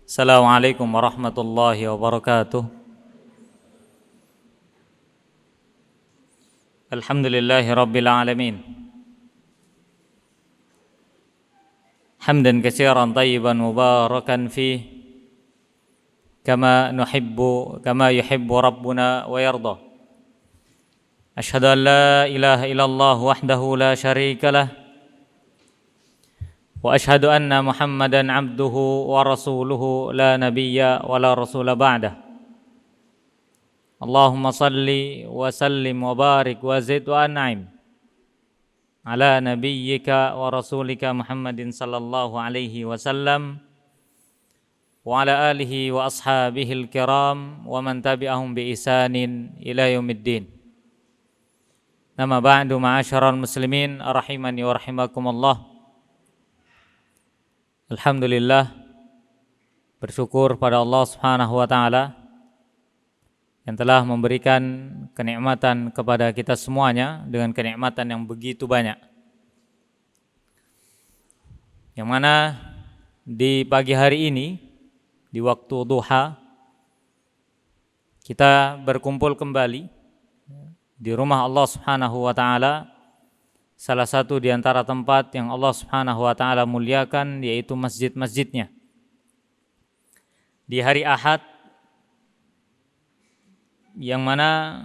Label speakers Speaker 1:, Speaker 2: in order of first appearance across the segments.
Speaker 1: Assalamualaikum warahmatullahi wabarakatuh. Alhamdulillahi rabbil alamin. Hamdan katsiran tayyiban mubarakan fih kama yuhibbu rabbuna wa yarda. Asyhadu an la ilaha illallah wahdahu la syarika lah wa asyhadu anna Muhammadan abduhu wa rasuluhu la nabiyya wa la rasula ba'dah. Allahumma salli wa sallim wa barik wa zid wa an'im ala nabiyyika wa rasulika Muhammadin sallallahu alaihi wasallam wa ala alihi wa ashabihil kiram wa man tabi'ahum bi ihsanin ila yaumiddin. Nama ba'du, ma'asyaral muslimin rahimani wa rahimakumullah. Alhamdulillah, bersyukur pada Allah Subhanahu wa taala yang telah memberikan kenikmatan kepada kita semuanya dengan kenikmatan yang begitu banyak. Yang mana di pagi hari ini, di waktu duha, kita berkumpul kembali di rumah Allah Subhanahu wa taala, salah satu di antara tempat yang Allah Subhanahu wa taala muliakan, yaitu masjid-masjidnya. Di hari Ahad, yang mana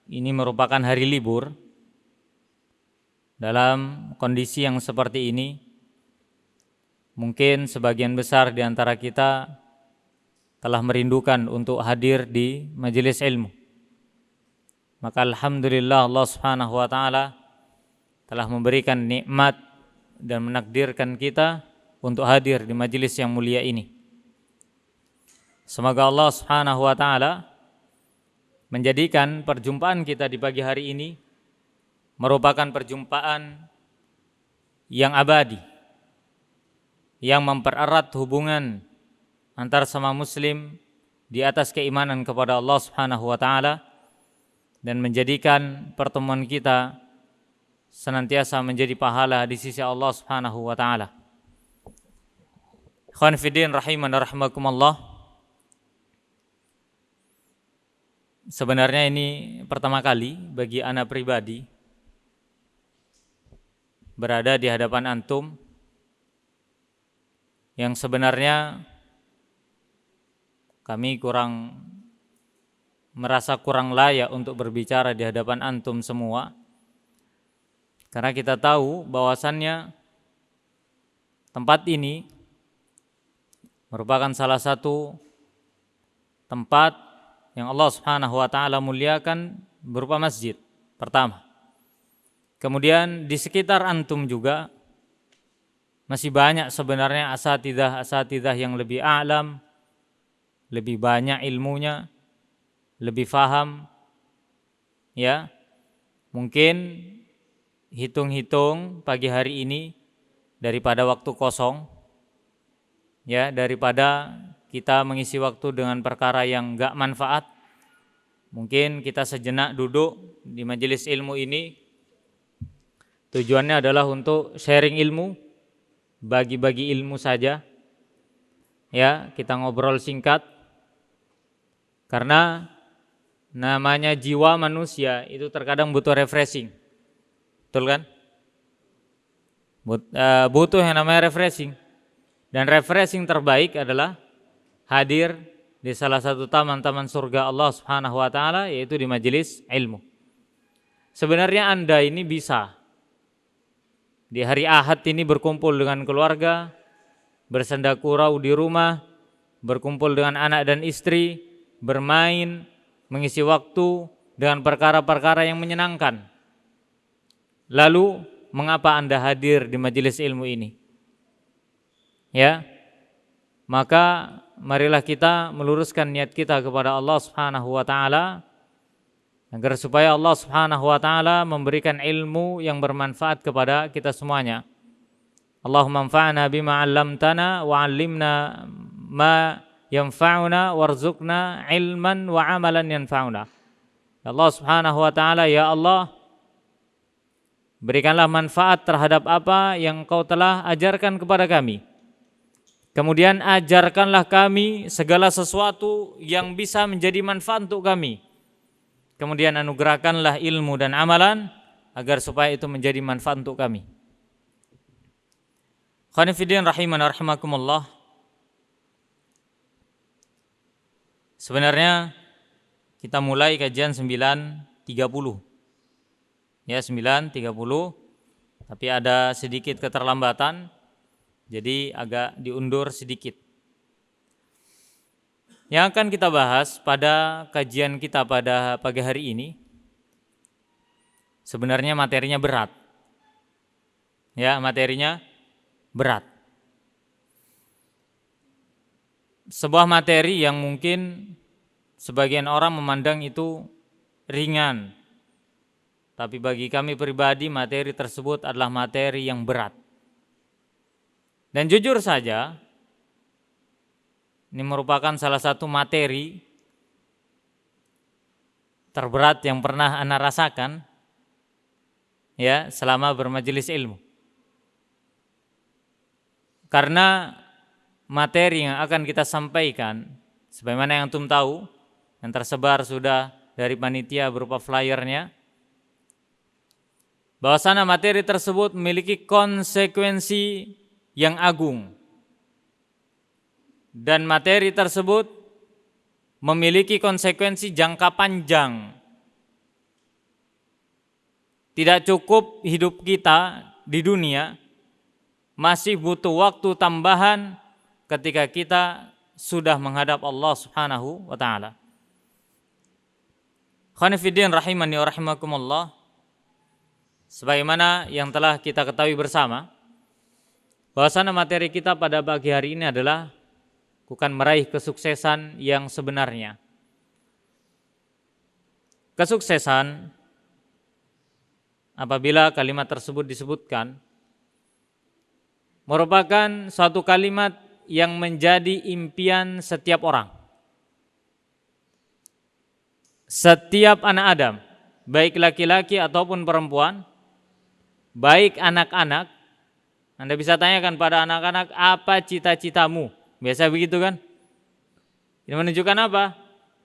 Speaker 1: ini merupakan hari libur, dalam kondisi yang seperti ini, mungkin sebagian besar di antara kita telah merindukan untuk hadir di majelis ilmu. Maka alhamdulillah Allah Subhanahu wa taala telah memberikan nikmat dan menakdirkan kita untuk hadir di majelis yang mulia ini. Semoga Allah Subhanahu wa taala menjadikan perjumpaan kita di pagi hari ini merupakan perjumpaan yang abadi, yang mempererat hubungan antar sama muslim di atas keimanan kepada Allah Subhanahu wa taala, dan menjadikan pertemuan kita senantiasa menjadi pahala di sisi Allah Subhanahu wa taala. Ikhwan fillah rahiman wa rahimakumullah. Sebenarnya ini pertama kali bagi ana pribadi berada di hadapan antum, yang sebenarnya kami merasa kurang layak untuk berbicara di hadapan antum semua, karena kita tahu bahwasannya tempat ini merupakan salah satu tempat yang Allah Subhanahu wa taala muliakan berupa masjid pertama. Kemudian di sekitar antum juga masih banyak sebenarnya asatidzah yang lebih a'lam, lebih banyak ilmunya, lebih faham, ya. Mungkin hitung-hitung pagi hari ini daripada waktu kosong, ya, daripada kita mengisi waktu dengan perkara yang enggak manfaat, mungkin kita sejenak duduk di majelis ilmu ini. Tujuannya adalah untuk sharing ilmu, bagi-bagi ilmu saja, ya, kita ngobrol singkat. Karena namanya jiwa manusia itu terkadang butuh refreshing, betul kan? Butuh yang namanya refreshing, dan refreshing terbaik adalah hadir di salah satu taman-taman surga Allah Subhanahu wa taala, yaitu di majelis ilmu. Sebenarnya Anda ini bisa di hari Ahad ini berkumpul dengan keluarga, bersenda gurau di rumah, berkumpul dengan anak dan istri, bermain, mengisi waktu dengan perkara-perkara yang menyenangkan. Lalu mengapa Anda hadir di majelis ilmu ini? Ya, maka marilah kita meluruskan niat kita kepada Allah Subhanahu wa taala, agar supaya Allah Subhanahu wa taala memberikan ilmu yang bermanfaat kepada kita semuanya. Allahumma anfa'na bima 'allamtana wa 'allimna ma yanfa'una warzuqna ilman wa 'amalan yanfa'una. Allah Subhanahu wa taala, ya Allah, berikanlah manfaat terhadap apa yang Kau telah ajarkan kepada kami, Kemudian ajarkanlah kami segala sesuatu yang bisa menjadi manfaat untuk kami. Kemudian anugerahkanlah ilmu dan amalan agar supaya itu menjadi manfaat untuk kami. Khonifidin rahiman rahimakumullah. Sebenarnya kita mulai kajian 9.30. Ya 9.30. Tapi ada sedikit keterlambatan. Jadi agak diundur sedikit. Yang akan kita bahas pada kajian kita pada pagi hari ini, sebenarnya materinya berat. Ya, materinya berat. Sebuah materi yang mungkin sebagian orang memandang itu ringan. Tapi bagi kami pribadi materi tersebut adalah materi yang berat. Dan jujur saja, ini merupakan salah satu materi terberat yang pernah ana rasakan ya selama bermajelis ilmu. Karena materi yang akan kita sampaikan, sebagaimana yang antum tahu, yang tersebar sudah dari panitia berupa flyernya, bahwasanya materi tersebut memiliki konsekuensi yang agung. Dan materi tersebut memiliki konsekuensi jangka panjang. Tidak cukup hidup kita di dunia, masih butuh waktu tambahan ketika kita sudah menghadap Allah Subhanahu wa taala. Khonifidin rahimani wa rahimakumullah. Sebagaimana yang telah kita ketahui bersama, bahwasanya materi kita pada pagi hari ini adalah bukan meraih kesuksesan yang sebenarnya. Kesuksesan apabila kalimat tersebut disebutkan merupakan suatu kalimat yang menjadi impian setiap orang. Setiap anak Adam, baik laki-laki ataupun perempuan, baik anak-anak. Anda bisa tanyakan pada anak-anak, apa cita-citamu? Biasa begitu kan? Ini menunjukkan apa?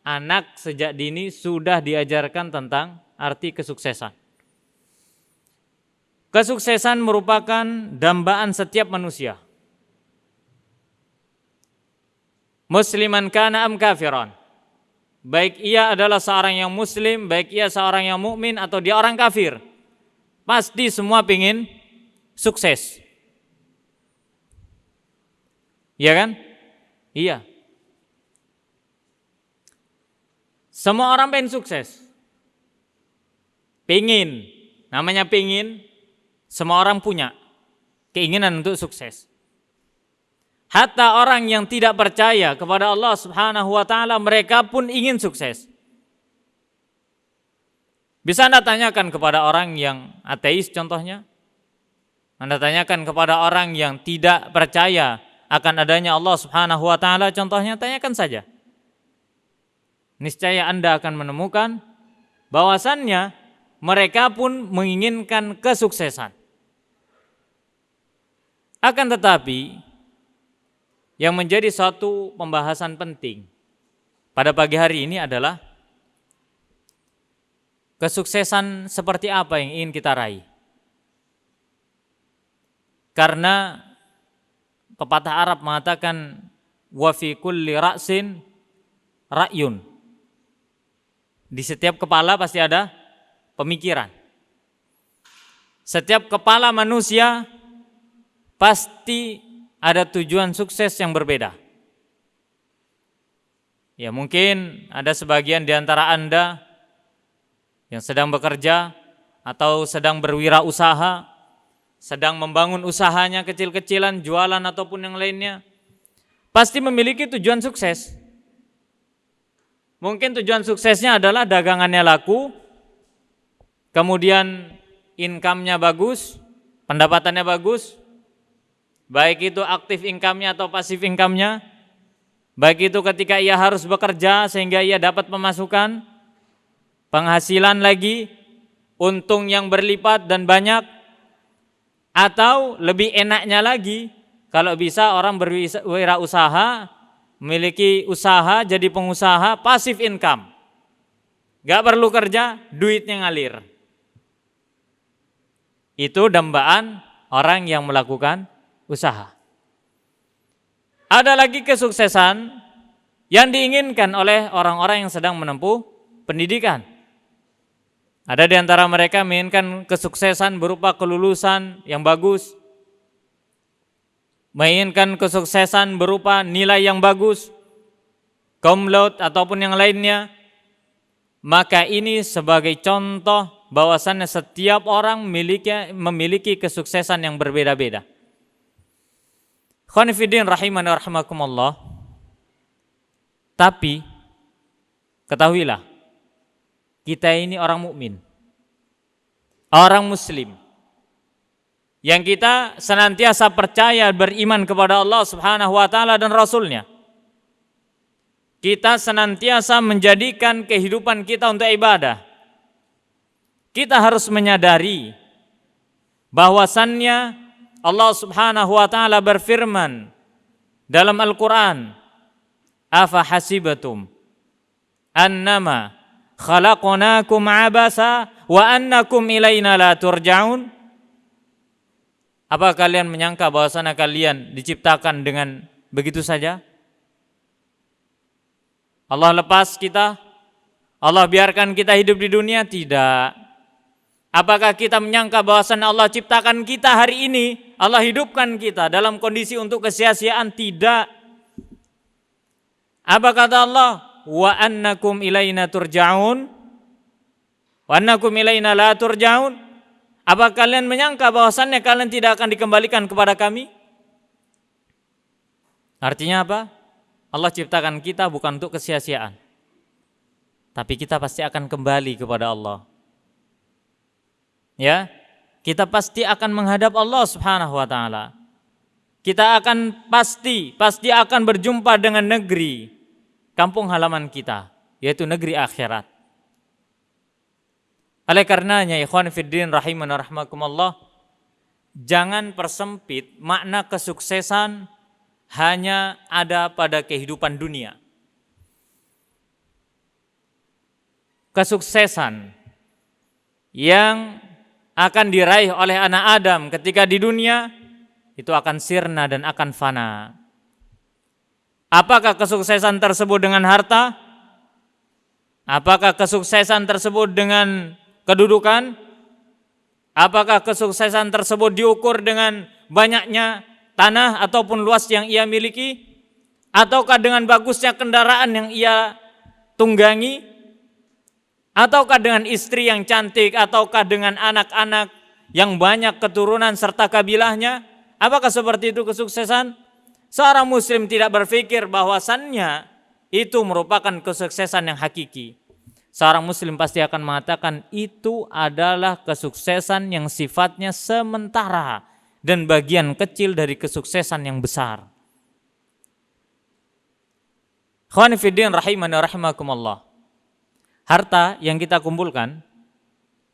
Speaker 1: Anak sejak dini sudah diajarkan tentang arti kesuksesan. Kesuksesan merupakan dambaan setiap manusia. Musliman kana am kafiran. Baik ia adalah seorang yang muslim, baik ia seorang yang mukmin atau dia orang kafir. Pasti semua ingin sukses. Iya kan? Iya. Semua orang pengen sukses. Pengen. Namanya pengen. Semua orang punya keinginan untuk sukses. Hatta orang yang tidak percaya kepada Allah Subhanahu wa taala, mereka pun ingin sukses. Bisa Anda tanyakan kepada orang yang ateis contohnya. Anda tanyakan kepada orang yang tidak percaya akan adanya Allah Subhanahu wa taala contohnya, tanyakan saja. Niscaya Anda akan menemukan bahwasannya mereka pun menginginkan kesuksesan. Akan tetapi yang menjadi suatu pembahasan penting pada pagi hari ini adalah kesuksesan seperti apa yang ingin kita raih. Karena pepatah Arab mengatakan wa fi kulli ra'sin ra'yun. Di setiap kepala pasti ada pemikiran. Setiap kepala manusia pasti ada tujuan sukses yang berbeda. Ya mungkin ada sebagian di antara Anda yang sedang bekerja atau sedang berwirausaha, sedang membangun usahanya kecil-kecilan, jualan ataupun yang lainnya, pasti memiliki tujuan sukses. Mungkin tujuan suksesnya adalah dagangannya laku, kemudian income-nya bagus, pendapatannya bagus, baik itu aktif income-nya atau pasif income-nya, baik itu ketika ia harus bekerja sehingga ia dapat pemasukan, penghasilan lagi, untung yang berlipat dan banyak, atau lebih enaknya lagi Kalau bisa orang berwirausaha, memiliki usaha, jadi pengusaha, passive income. Gak perlu kerja, duitnya ngalir. Itu dambaan orang yang melakukan usaha. Ada lagi kesuksesan yang diinginkan oleh orang-orang yang sedang menempuh pendidikan. Ada di antara mereka menginginkan kesuksesan berupa kelulusan yang bagus, menginginkan kesuksesan berupa nilai yang bagus, cum laude ataupun yang lainnya. Maka ini sebagai contoh bahwasannya setiap orang memiliki kesuksesan yang berbeda-beda. Ikhwani fiddin rahimani wa rahimakumullah. Tapi ketahuilah, kita ini orang mukmin, orang muslim, yang kita senantiasa percaya beriman kepada Allah Subhanahu wa taala dan Rasul-Nya. Kita senantiasa menjadikan kehidupan kita untuk ibadah. Kita harus menyadari bahwasannya Allah Subhanahu wa taala berfirman dalam Al-Qur'an, "Afa hasibatum annama khalaqnakum abasa wa annakum ilaina la turja'un?" Apa kalian menyangka bahwasanya kalian diciptakan dengan begitu saja? Allah lepas kita, Allah biarkan kita hidup di dunia? Tidak. Apakah kita menyangka bahwasannya Allah ciptakan kita hari ini, Allah hidupkan kita dalam kondisi untuk kesia-siaan? Tidak. Apa kata Allah? Wa annakum ilaina turja'un? Wa annakum ilaina la turja'un? Apa kalian menyangka bahwasannya kalian tidak akan dikembalikan kepada kami? Artinya apa? Allah ciptakan kita bukan untuk kesia-siaan, tapi kita pasti akan kembali kepada Allah. Ya, kita pasti akan menghadap Allah Subhanahu wa taala. Kita akan pasti akan berjumpa dengan negeri kampung halaman kita, yaitu negeri akhirat. Oleh karenanya, ikhwan fiddin rahimana rahimakumullah, jangan persempit makna kesuksesan hanya ada pada kehidupan dunia. Kesuksesan yang akan diraih oleh anak Adam ketika di dunia itu akan sirna dan akan fana. Apakah kesuksesan tersebut dengan harta? Apakah kesuksesan tersebut dengan kedudukan? Apakah kesuksesan tersebut diukur dengan banyaknya tanah ataupun luas yang ia miliki, ataukah dengan bagusnya kendaraan yang ia tunggangi, ataukah dengan istri yang cantik, ataukah dengan anak-anak yang banyak keturunan serta kabilahnya? Apakah seperti itu kesuksesan? Seorang muslim tidak berpikir bahwasannya itu merupakan kesuksesan yang hakiki. Seorang muslim pasti akan mengatakan itu adalah kesuksesan yang sifatnya sementara dan bagian kecil dari kesuksesan yang besar. Ikhwani fiddin rahimani wa rahimakumullah. Harta yang kita kumpulkan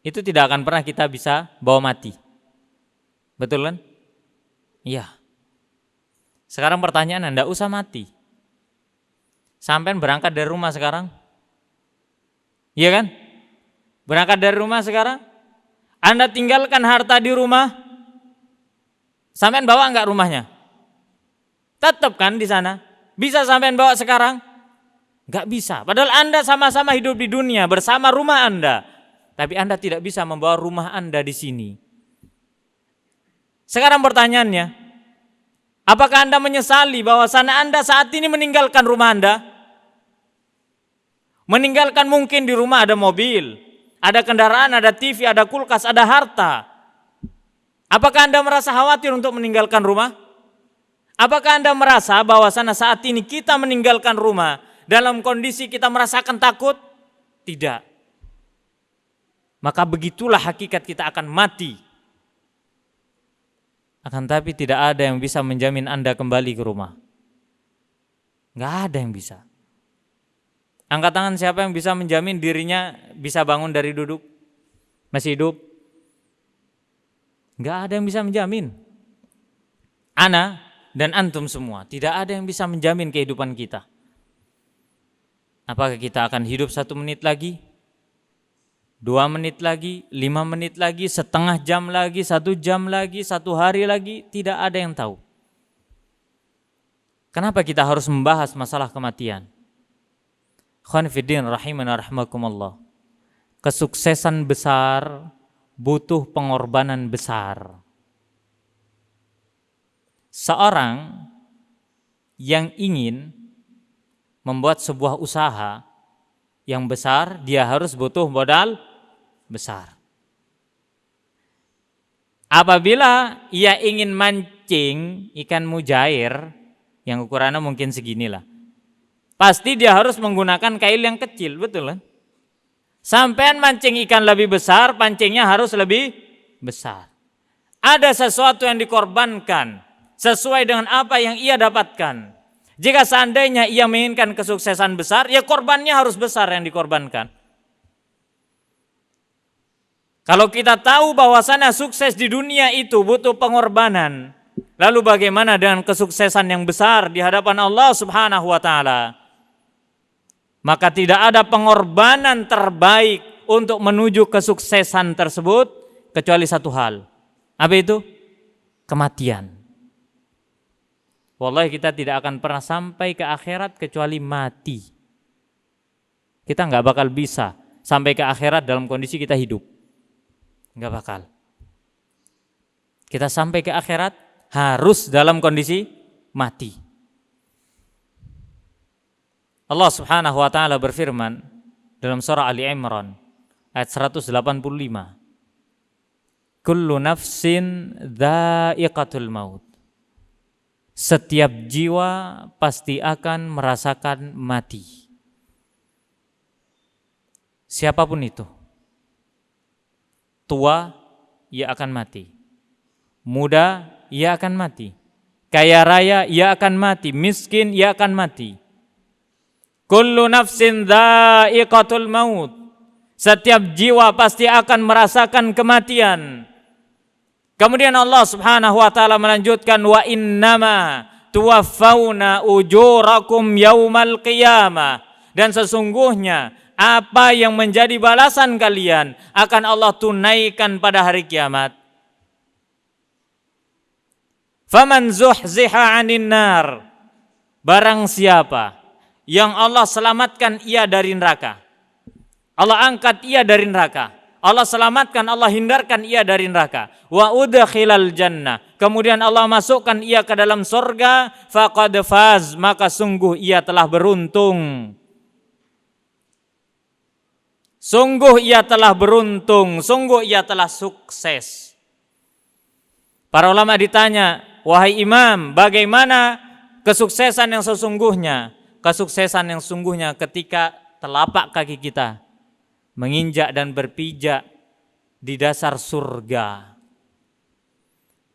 Speaker 1: itu tidak akan pernah kita bisa bawa mati. Betul kan? Iya. Sekarang pertanyaan, Anda usah mati. Sampai berangkat dari rumah sekarang. Iya kan? Berangkat dari rumah sekarang. Anda tinggalkan harta di rumah. Sampean bawa enggak rumahnya? Tetap kan di sana? Bisa sampean bawa sekarang? Enggak bisa. Padahal Anda sama-sama hidup di dunia bersama rumah Anda. Tapi Anda tidak bisa membawa rumah Anda di sini. Sekarang pertanyaannya, apakah Anda menyesali bahwasanya Anda saat ini meninggalkan rumah Anda? Meninggalkan mungkin di rumah ada mobil, ada kendaraan, ada TV, ada kulkas, ada harta. Apakah Anda merasa khawatir untuk meninggalkan rumah? Apakah Anda merasa bahwasanya saat ini kita meninggalkan rumah dalam kondisi kita merasakan takut? Tidak. Maka begitulah hakikat kita akan mati. Akan tapi tidak ada yang bisa menjamin Anda kembali ke rumah. Enggak ada yang bisa. Angkat tangan siapa yang bisa menjamin dirinya bisa bangun dari duduk? Masih hidup? Enggak ada yang bisa menjamin. Ana dan antum semua. Tidak ada yang bisa menjamin kehidupan kita. Apakah kita akan hidup 1 menit lagi, 2 menit lagi, 5 menit lagi, setengah jam lagi, 1 jam lagi, 1 hari lagi, tidak ada yang tahu. Kenapa kita harus membahas masalah kematian? Ikhwan fiddin rahimana rahimakumullah. Kesuksesan besar butuh pengorbanan besar. Seorang yang ingin membuat sebuah usaha yang besar, dia harus butuh modal besar. Apabila ia ingin mancing ikan mujair yang ukurannya mungkin seginilah, pasti dia harus menggunakan kail yang kecil, betul kan? Sampean mancing ikan lebih besar, pancingnya harus lebih besar. Ada sesuatu yang dikorbankan sesuai dengan apa yang ia dapatkan. Jika seandainya ia menginginkan kesuksesan besar, ya korbannya harus besar yang dikorbankan. Kalau kita tahu bahwasannya sukses di dunia itu butuh pengorbanan, lalu bagaimana dengan kesuksesan yang besar di hadapan Allah Subhanahu wa taala? Maka tidak ada pengorbanan terbaik untuk menuju kesuksesan tersebut kecuali satu hal. Apa itu? Kematian. Wallahi kita tidak akan pernah sampai ke akhirat kecuali mati. Kita nggak bakal bisa sampai ke akhirat dalam kondisi kita hidup. Nggak bakal. Kita sampai ke akhirat harus dalam kondisi mati. Allah Subhanahu wa taala berfirman dalam surah Ali Imran ayat 185. Kullu nafsin dha'iqatul maut. Setiap jiwa pasti akan merasakan mati. Siapapun itu. Tua, ia akan mati. Muda, ia akan mati. Kaya raya, ia akan mati. Miskin, ia akan mati. Kullu nafsin dha'iqatul maut. Setiap jiwa pasti akan merasakan kematian. Kemudian Allah Subhanahu wa taala melanjutkan wa innama tuwaffawna ujurakum yaumal qiyamah, dan sesungguhnya apa yang menjadi balasan kalian akan Allah tunaikan pada hari kiamat. Faman zuhziha 'anil nar, barang siapa yang Allah selamatkan ia dari neraka, Allah angkat ia dari neraka, Allah selamatkan, Allah hindarkan ia dari neraka. Wa udkhilal jannah, kemudian Allah masukkan ia ke dalam surga, faqad faz, maka sungguh ia telah beruntung. Sungguh ia telah beruntung, sungguh ia telah sukses. Para ulama ditanya, wahai imam, bagaimana kesuksesan yang sesungguhnya? Kesuksesan yang sesungguhnya ketika telapak kaki kita menginjak dan berpijak di dasar surga.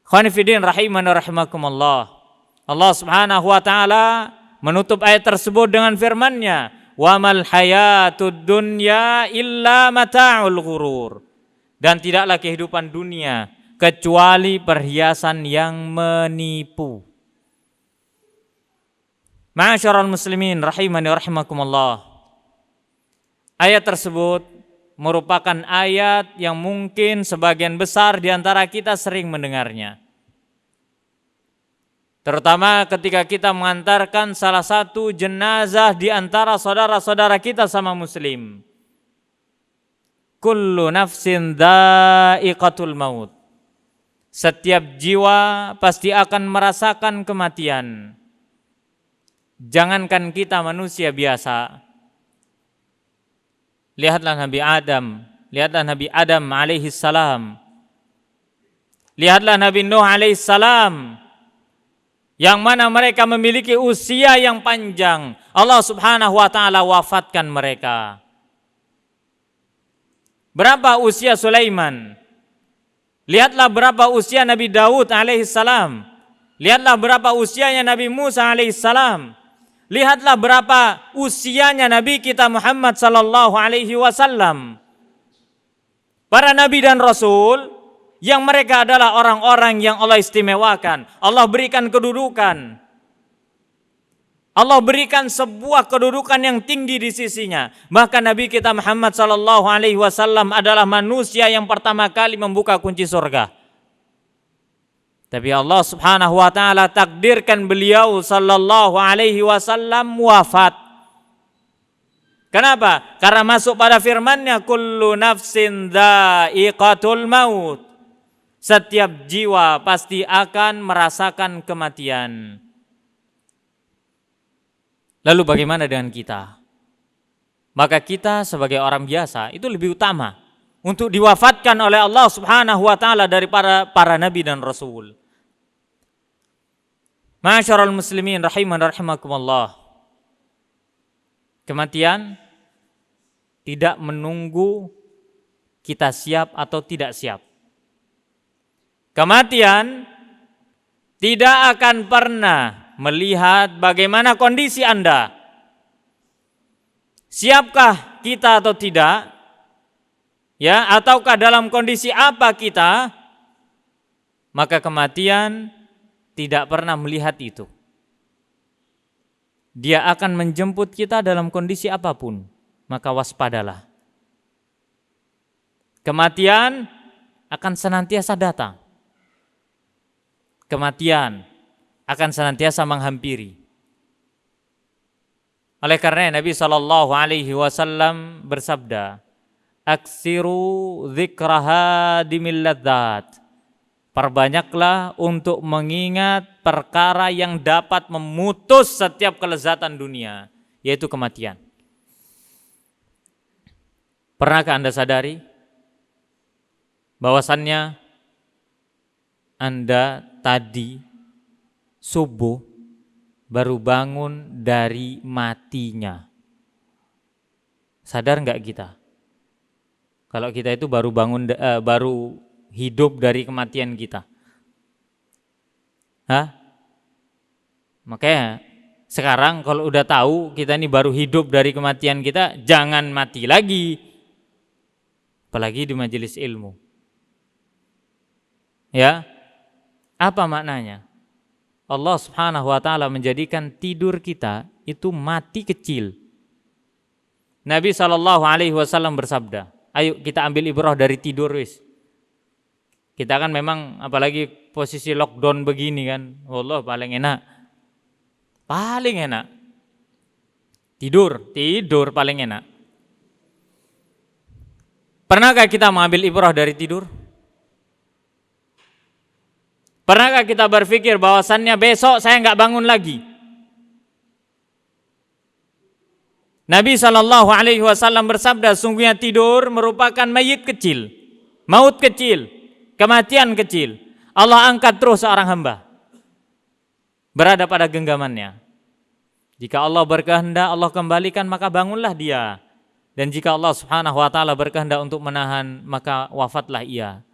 Speaker 1: Khonifidin rahimana rahimakumullah. Allah Subhanahu wa taala menutup ayat tersebut dengan firman-Nya, "Wa mal hayatud dunya illa mata'ul ghurur." Dan tidaklah kehidupan dunia kecuali perhiasan yang menipu. Ma'asyiral muslimin rahimani rahimakumullah. Ayat tersebut merupakan ayat yang mungkin sebagian besar di antara kita sering mendengarnya. Terutama ketika kita mengantarkan salah satu jenazah di antara saudara-saudara kita sama muslim. Kullu nafsin dha'iqatul maut. Setiap jiwa pasti akan merasakan kematian. Jangankan kita manusia biasa. Lihatlah Nabi Adam alaihi salam. Lihatlah Nabi Nuh alaihi salam, yang mana mereka memiliki usia yang panjang. Allah Subhanahu wa taala wafatkan mereka. Berapa usia Sulaiman? Lihatlah berapa usia Nabi Daud alaihi salam. Lihatlah berapa usianya Nabi Musa alaihi salam. Lihatlah berapa usianya Nabi kita Muhammad sallallahu alaihi wasallam. Para nabi dan rasul yang mereka adalah orang-orang yang Allah istimewakan, Allah berikan kedudukan, Allah berikan sebuah kedudukan yang tinggi di sisinya. Bahkan Nabi kita Muhammad sallallahu alaihi wasallam adalah manusia yang pertama kali membuka kunci surga. Tapi Allah Subhanahu wa taala takdirkan beliau sallallahu alaihi wasallam wafat. Kenapa? Karena masuk pada firman-Nya, kullu nafsin dha'iqatul maut. Setiap jiwa pasti akan merasakan kematian. Lalu bagaimana dengan kita? Maka kita sebagai orang biasa itu lebih utama untuk diwafatkan oleh Allah Subhanahu wa taala daripada para nabi dan rasul. Ma'asyiral muslimin rahiman rahimakumullah. Kematian tidak menunggu kita siap atau tidak siap. Kematian tidak akan pernah melihat bagaimana kondisi Anda. Siapkah kita atau tidak? Ya, ataukah dalam kondisi apa kita? Maka kematian tidak pernah melihat itu. Dia akan menjemput kita dalam kondisi apapun, maka waspadalah. Kematian akan senantiasa datang. Kematian akan senantiasa menghampiri. Oleh karena Nabi sallallahu alaihi wasallam bersabda, "Aksiru dzikra hadimil ladzat." Perbanyaklah untuk mengingat perkara yang dapat memutus setiap kelezatan dunia, yaitu kematian. Pernahkah Anda sadari bahwasannya Anda tadi subuh baru bangun dari matinya? Sadar nggak kita? Kalau kita itu baru bangun, baru hidup dari kematian kita. Makanya sekarang kalau udah tahu kita ini baru hidup dari kematian kita, jangan mati lagi. Apalagi di majelis ilmu. Ya, apa maknanya? Allah Subhanahu wa taala menjadikan tidur kita itu mati kecil. Nabi sallallahu alaihi wasallam bersabda, ayo kita ambil ibrah dari tidur wis. Kita kan memang apalagi posisi lockdown begini kan, wallah paling enak. Paling enak. Tidur paling enak. Pernahkah kita mengambil ibrah dari tidur? Pernahkah kita berpikir bahwasannya besok saya nggak bangun lagi? Nabi sallallahu alaihi wasallam bersabda, sungguhnya tidur merupakan mayit kecil, maut kecil, kematian kecil. Allah angkat terus seorang hamba, berada pada genggamannya. Jika Allah berkehendak Allah kembalikan, maka bangunlah dia. Dan jika Allah Subhanahu wa taala berkehendak untuk menahan, maka wafatlah ia.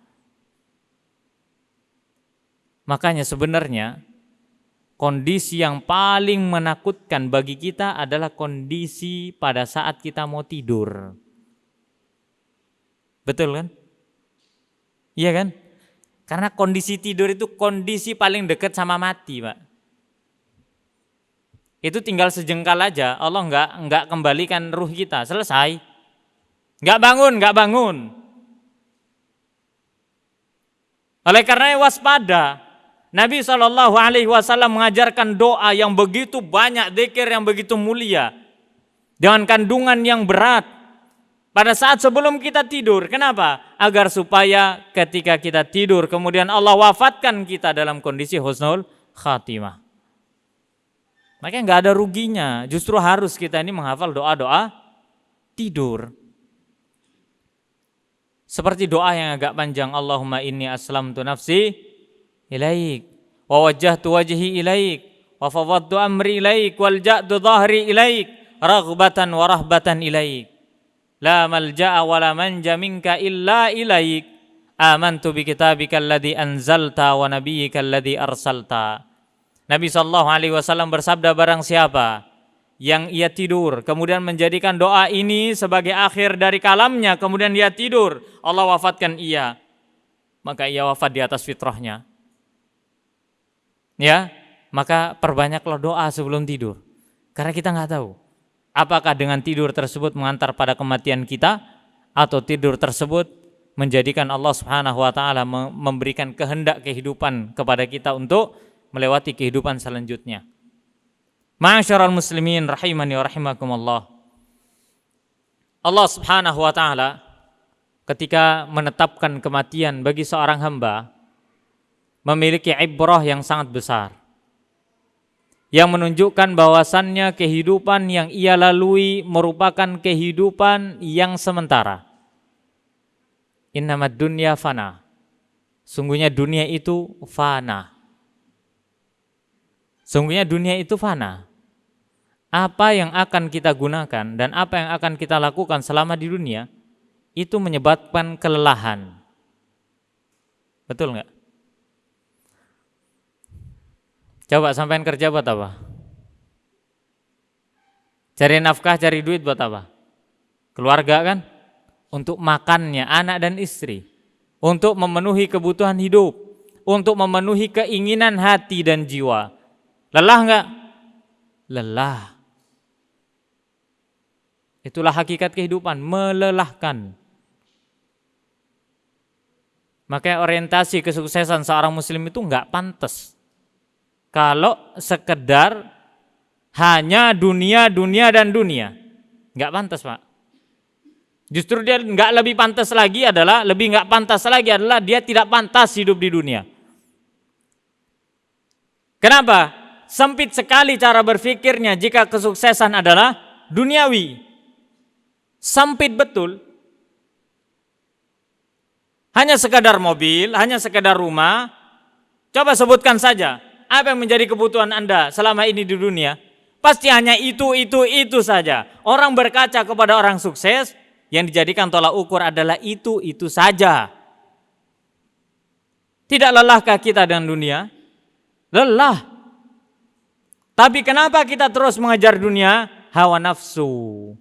Speaker 1: Makanya sebenarnya kondisi yang paling menakutkan bagi kita adalah kondisi pada saat kita mau tidur. Betul kan? Iya kan? Karena kondisi tidur itu kondisi paling dekat sama mati, Pak. Itu tinggal sejengkal aja, Allah enggak kembalikan ruh kita, selesai. Enggak bangun. Oleh karena waspada, Nabi SAW mengajarkan doa yang begitu banyak, zikir yang begitu mulia, dengan kandungan yang berat pada saat sebelum kita tidur. Kenapa? Agar supaya ketika kita tidur kemudian Allah wafatkan kita dalam kondisi husnul khatimah. Makanya nggak ada ruginya, justru harus kita ini menghafal doa-doa tidur. Seperti doa yang agak panjang, Allahumma inni aslamtu nafsi ilaik, wa wajjahtu wajhi ilaik, wa fawwadtu amri ilaik, wal ja'tu dhahri ilaik, raghbatan wa rahbatan ilaik, la malja'a wa la manja minka illa ilaik, amantu bi kitabika alladhi anzalta wa nabiyyika alladhi arsalta. Nabi SAW bersabda, barang siapa yang ia tidur kemudian menjadikan doa ini sebagai akhir dari kalamnya, kemudian dia tidur, Allah wafatkan ia. maka ia wafat di atas fitrahnya. Ya, maka perbanyaklah doa sebelum tidur. Karena kita nggak tahu apakah dengan tidur tersebut mengantar pada kematian kita, atau tidur tersebut menjadikan Allah Subhanahu wa taala memberikan kehendak kehidupan kepada kita untuk melewati kehidupan selanjutnya. Ma'asyiral muslimin rahimani wa rahimakumullah. Allah Subhanahu wa taala ketika menetapkan kematian bagi seorang hamba memiliki ibrah yang sangat besar, yang menunjukkan bahwasannya kehidupan yang ia lalui merupakan kehidupan yang sementara. Innamad dunya fana. Sungguhnya dunia itu fana. Sungguhnya dunia itu fana. Apa yang akan kita gunakan dan apa yang akan kita lakukan selama di dunia itu menyebabkan kelelahan. Betul nggak? Coba sampean kerja buat apa? Cari nafkah, cari duit buat apa? Keluarga kan? Untuk makannya anak dan istri, untuk memenuhi kebutuhan hidup, untuk memenuhi keinginan hati dan jiwa. Lelah enggak? Lelah. Itulah hakikat kehidupan, melelahkan. Makanya orientasi kesuksesan seorang muslim itu enggak pantas kalau sekedar hanya dunia, dunia dan dunia. Enggak pantas, Pak. Justru dia nggak lebih pantas lagi adalah dia tidak pantas hidup di dunia. Kenapa? Sempit sekali cara berpikirnya jika kesuksesan adalah duniawi. Sempit betul. Hanya sekadar mobil, hanya sekadar rumah. Coba sebutkan saja apa yang menjadi kebutuhan Anda selama ini di dunia. Pasti hanya itu saja. Orang berkaca kepada orang sukses, yang dijadikan tolak ukur adalah itu saja. Tidak lelahkah kita dengan dunia? Lelah. Tapi kenapa kita terus mengejar dunia? Hawa nafsu.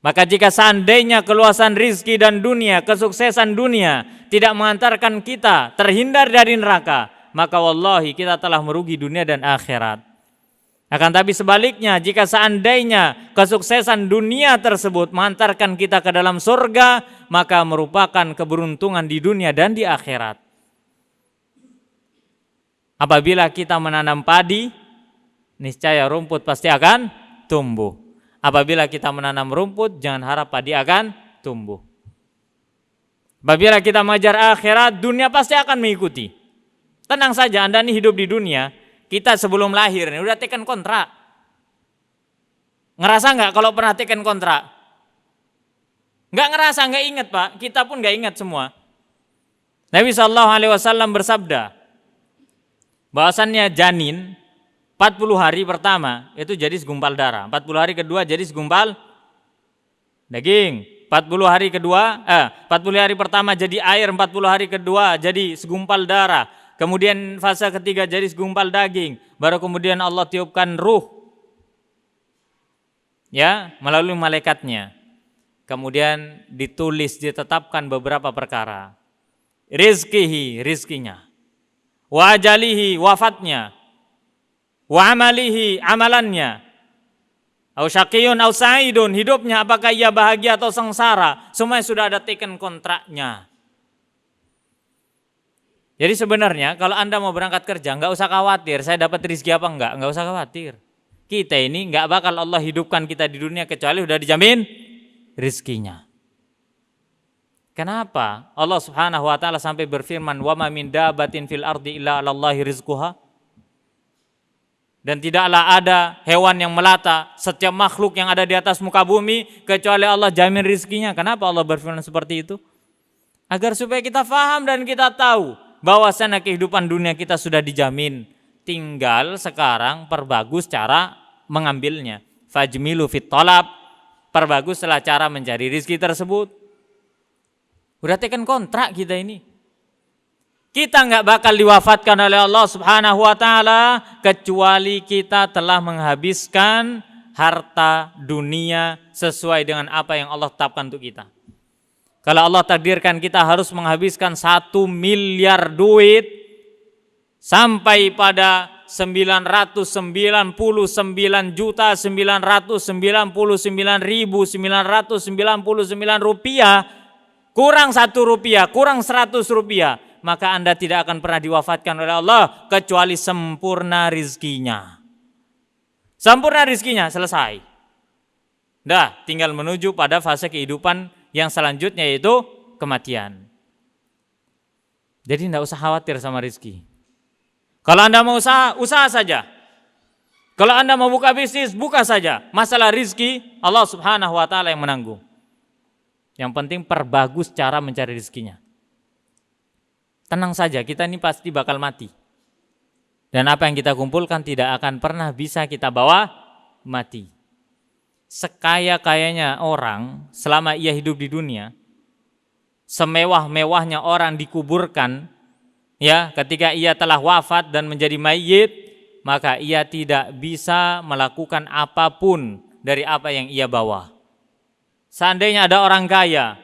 Speaker 1: Maka jika seandainya keluasan rizki dan dunia, kesuksesan dunia tidak mengantarkan kita terhindar dari neraka, maka wallahi kita telah merugi dunia dan akhirat. Akan tapi sebaliknya, jika seandainya kesuksesan dunia tersebut mengantarkan kita ke dalam surga, maka merupakan keberuntungan di dunia dan di akhirat. Apabila kita menanam padi, niscaya rumput pasti akan tumbuh. Apabila kita menanam rumput, jangan harap padi akan tumbuh. Apabila kita mengejar akhirat, dunia pasti akan mengikuti. Tenang saja, Anda ini hidup di dunia. Kita sebelum lahir nih udah teken kontrak. Ngerasa nggak kalau pernah teken kontrak? Nggak ngerasa, nggak ingat Pak. Kita pun nggak ingat semua. Nabi SAW bersabda bahwasannya janin 40 hari pertama itu jadi segumpal darah, 40 hari kedua jadi segumpal daging, 40 hari pertama jadi air, 40 hari kedua jadi segumpal darah. Kemudian fase ketiga jadi segumpal daging, baru kemudian Allah tiupkan ruh, ya, melalui malaikatnya. Kemudian ditulis, ditetapkan beberapa perkara. Rizkinya, wa ajalihi, wafatnya, wa amalihi, amalannya, au syaqiyun au sa'idun, hidupnya apakah ia bahagia atau sengsara, semuanya sudah ada taken kontraknya. Jadi sebenarnya kalau Anda mau berangkat kerja, nggak usah khawatir saya dapat rezeki apa nggak usah khawatir. Kita ini nggak bakal Allah hidupkan kita di dunia kecuali sudah dijamin rezekinya. Kenapa Allah Subhanahu wa taala sampai berfirman wa ma min dabatin fil ardi illa 'alallahi rizquha? Dan tidaklah ada hewan yang melata, setiap makhluk yang ada di atas muka bumi kecuali Allah jamin rezekinya. Kenapa Allah berfirman seperti itu? Agar supaya kita faham dan kita tahu bahwasanya kehidupan dunia kita sudah dijamin. Tinggal sekarang perbagus cara mengambilnya. Fajmilu fit talab, perbaguslah cara mencari rezeki tersebut. Udah teken kontrak kita ini. Kita nggak bakal diwafatkan oleh Allah Subhanahu wa taala kecuali kita telah menghabiskan harta dunia sesuai dengan apa yang Allah tetapkan untuk kita. Kalau Allah takdirkan kita harus menghabiskan 1 miliar duit sampai pada 999.999.999 rupiah, kurang 1 rupiah, kurang 100 rupiah, maka Anda tidak akan pernah diwafatkan oleh Allah kecuali sempurna rizkinya. Sempurna rizkinya, selesai. Dah, tinggal menuju pada fase kehidupan yang selanjutnya, yaitu kematian. Jadi tidak usah khawatir sama rizki. Kalau Anda mau usaha, usaha saja. Kalau Anda mau buka bisnis, buka saja. Masalah rizki, Allah subhanahu wa ta'ala yang menanggung. Yang penting perbagus cara mencari rizkinya. Tenang saja, kita ini pasti bakal mati. Dan apa yang kita kumpulkan tidak akan pernah bisa kita bawa mati. Sekaya-kayanya orang selama ia hidup di dunia, semewah-mewahnya orang dikuburkan, ya, ketika ia telah wafat dan menjadi mayit, maka ia tidak bisa melakukan apapun dari apa yang ia bawa. Seandainya ada orang kaya,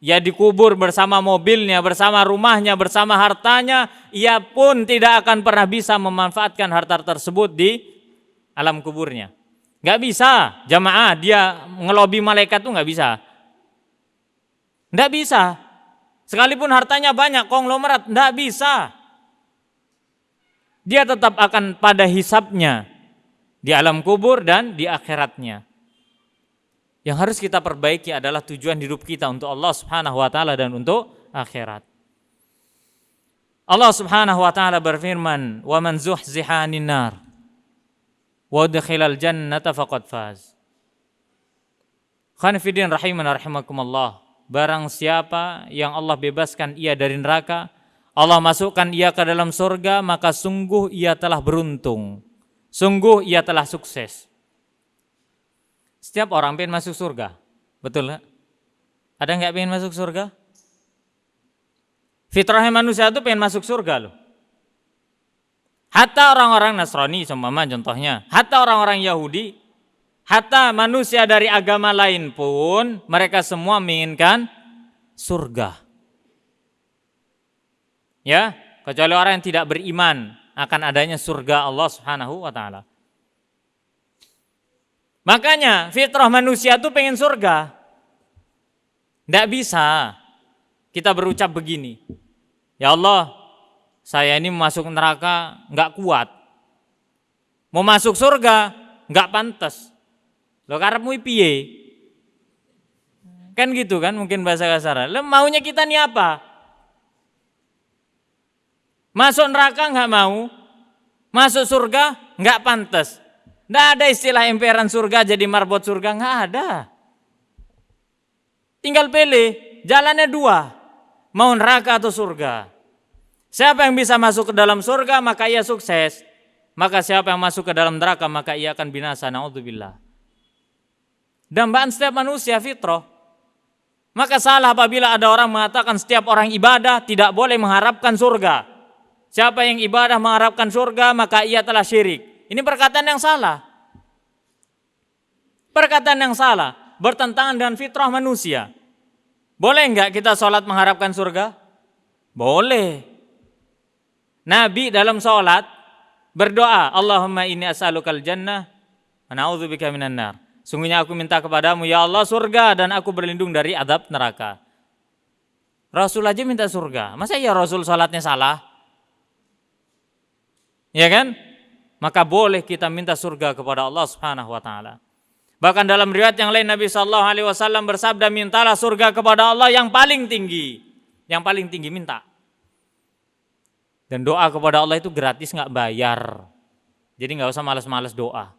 Speaker 1: ia dikubur bersama mobilnya, bersama rumahnya, bersama hartanya, ia pun tidak akan pernah bisa memanfaatkan harta tersebut di alam kuburnya. Gak bisa, jamaah, dia ngelobi malaikat tuh gak bisa. Gak bisa. Sekalipun hartanya banyak, konglomerat, gak bisa. Dia tetap akan pada hisabnya di alam kubur dan di akhiratnya. Yang harus kita perbaiki adalah tujuan hidup kita untuk Allah subhanahu wa ta'ala dan untuk akhirat. Allah subhanahu wa ta'ala berfirman, wa man zuhziha 'anil nar wa udkhilal jannata faqad faz. Khanifidin rahimana rahimakumullah. Barang siapa yang Allah bebaskan ia dari neraka, Allah masukkan ia ke dalam surga, maka sungguh ia telah beruntung. Sungguh ia telah sukses. Setiap orang pengen masuk surga, betul nggak? Ada nggak pengen masuk surga? Fitrahnya manusia itu pengen masuk surga loh. Hatta orang-orang Nasrani, seumpama contohnya, hatta orang-orang Yahudi, hatta manusia dari agama lain pun, mereka semua menginginkan surga. Ya, kecuali orang yang tidak beriman akan adanya surga Allah Subhanahu wa ta'ala. Makanya fitrah manusia tuh pengen surga. Tidak bisa kita berucap begini, ya Allah, saya ini masuk neraka nggak kuat, mau masuk surga nggak pantas. Lo karepmu piye? Kan gitu kan, mungkin bahasa kasar. Lo maunya kita nih apa? Masuk neraka nggak mau, masuk surga nggak pantas. Nggak ada istilah emperan surga jadi marbot surga, nggak ada. Tinggal pilih, jalannya 2, mau neraka atau surga. Siapa yang bisa masuk ke dalam surga maka ia sukses. Maka siapa yang masuk ke dalam neraka maka ia akan binasa. Na'udzubillah. Dambaan setiap manusia fitrah. Maka salah apabila ada orang mengatakan setiap orang ibadah tidak boleh mengharapkan surga. Siapa yang ibadah mengharapkan surga maka ia telah syirik. Ini perkataan yang salah. Perkataan yang salah, bertentangan dengan fitrah manusia. Boleh enggak kita sholat mengharapkan surga? Boleh. Nabi dalam sholat berdoa, Allahumma inni as'alukal jannah wa na'udzubika minan nar. Sungguhnya aku minta kepadamu ya Allah surga dan aku berlindung dari azab neraka. Rasul aja minta surga. Masa ya Rasul sholatnya salah? Ya kan? Maka boleh kita minta surga kepada Allah Subhanahu wa ta'ala. Bahkan dalam riwayat yang lain Nabi sallallahu alaihi wasallam bersabda, mintalah surga kepada Allah yang paling tinggi. Yang paling tinggi minta. Dan doa kepada Allah itu gratis, nggak bayar. Jadi nggak usah malas-malas doa.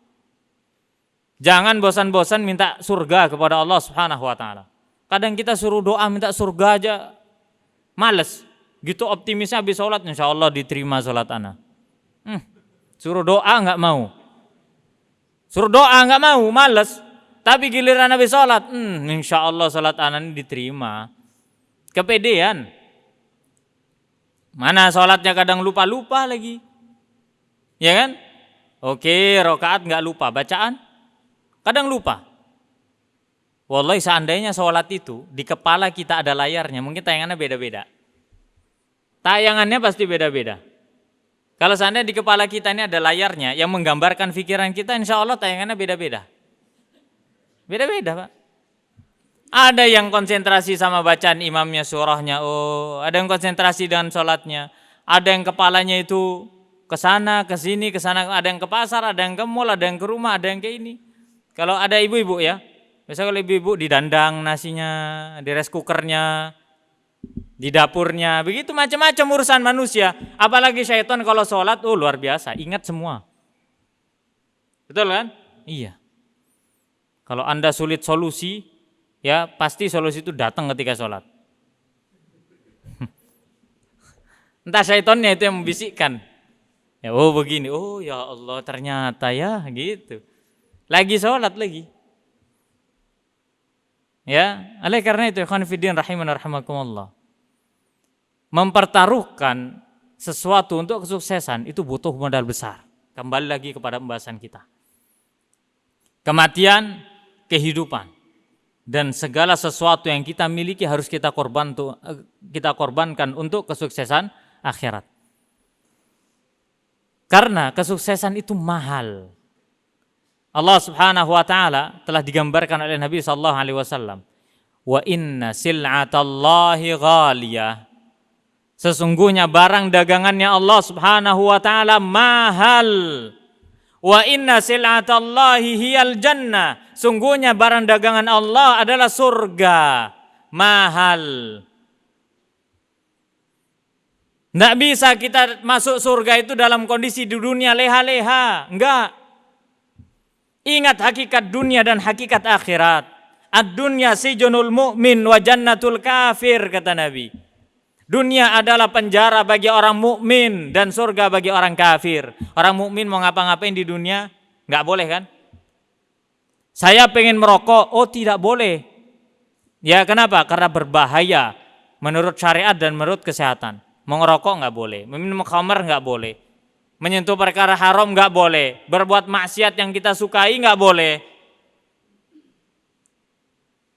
Speaker 1: Jangan bosan-bosan minta surga kepada Allah Subhanahu wa ta'ala. Kadang kita suruh doa minta surga aja males. Gitu optimisnya habis sholat, insya Allah diterima sholat ana. Suruh doa nggak mau. Suruh doa nggak mau, males. Tapi giliran habis sholat, insya Allah sholat ana ini diterima. Kepedean. Mana sholatnya kadang lupa-lupa lagi. Ya kan? Oke, rakaat nggak lupa, bacaan kadang lupa. Wallahi seandainya sholat itu di kepala kita ada layarnya, mungkin tayangannya beda-beda. Tayangannya pasti beda-beda. Kalau seandainya di kepala kita ini ada layarnya yang menggambarkan pikiran kita, insya Allah tayangannya beda-beda. Beda-beda, Pak. Ada yang konsentrasi sama bacaan imamnya, surahnya, ada yang konsentrasi dengan sholatnya, ada yang kepalanya itu ke sana, ke sini, ke sana, ada yang ke pasar, ada yang ke mall, ada yang ke rumah, ada yang ke ini. Kalau ada ibu-ibu ya, biasanya kalau ibu-ibu didandang nasinya, di rice cookernya, di dapurnya, begitu macam-macam urusan manusia. Apalagi syaitan kalau sholat, luar biasa, ingat semua. Betul kan? Iya. Kalau Anda sulit solusi, ya pasti solusi itu datang ketika sholat. Entah syaitannya itu yang membisikkan. Ya, begini, ya Allah ternyata ya gitu. Lagi sholat lagi. Ya, oleh karena itu ikhwan fillah rahiman rahimakumullah. Mempertaruhkan sesuatu untuk kesuksesan itu butuh modal besar. Kembali lagi kepada pembahasan kita. Kematian, kehidupan, dan segala sesuatu yang kita miliki harus kita korbankan untuk kesuksesan akhirat. Karena kesuksesan itu mahal. Allah Subhanahu wa taala telah digambarkan oleh Nabi sallallahu alaihi wasallam, "Wa inna sil'atallahi ghaliyah." Sesungguhnya barang dagangannya Allah Subhanahu wa taala mahal. Wa inna sil'atallahi hiyal jannah. Sungguhnya barang dagangan Allah adalah surga. Mahal. Tidak bisa kita masuk surga itu dalam kondisi di dunia leha-leha. Enggak. Ingat hakikat dunia dan hakikat akhirat. Ad-dunya sijnul mu'min wa jannatul kafir, kata Nabi. Dunia adalah penjara bagi orang mukmin dan surga bagi orang kafir. Orang mukmin mau ngapa-ngapain di dunia? Enggak boleh kan? Saya pengen merokok, tidak boleh. Ya kenapa? Karena berbahaya menurut syariat dan menurut kesehatan. Mau ngerokok nggak boleh, meminum khamar nggak boleh, menyentuh perkara haram nggak boleh, berbuat maksiat yang kita sukai nggak boleh.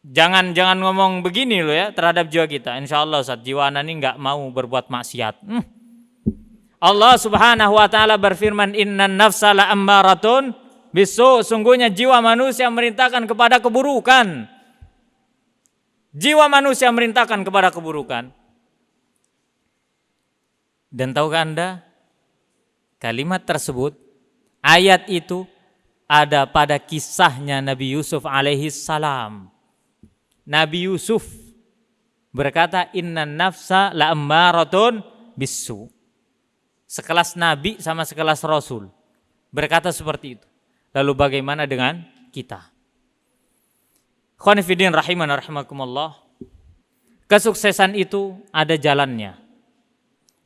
Speaker 1: Jangan ngomong begini loh ya terhadap jiwa kita. Insya Allah Ustaz, jiwa anak ini nggak mau berbuat maksiat. Allah Subhanahu Wa Taala berfirman, Innan nafsa la ammaratun bisu. Sungguhnya jiwa manusia merintahkan kepada keburukan. Jiwa manusia merintahkan kepada keburukan. Dan tahukah Anda, kalimat tersebut, ayat itu ada pada kisahnya Nabi Yusuf alaihi salam. Nabi Yusuf berkata, Innan nafsa la ammaratun bisu. Sekelas Nabi sama sekelas Rasul berkata seperti itu. Lalu bagaimana dengan kita? Khonifidin rahiman rahimakumullah. Kesuksesan itu ada jalannya.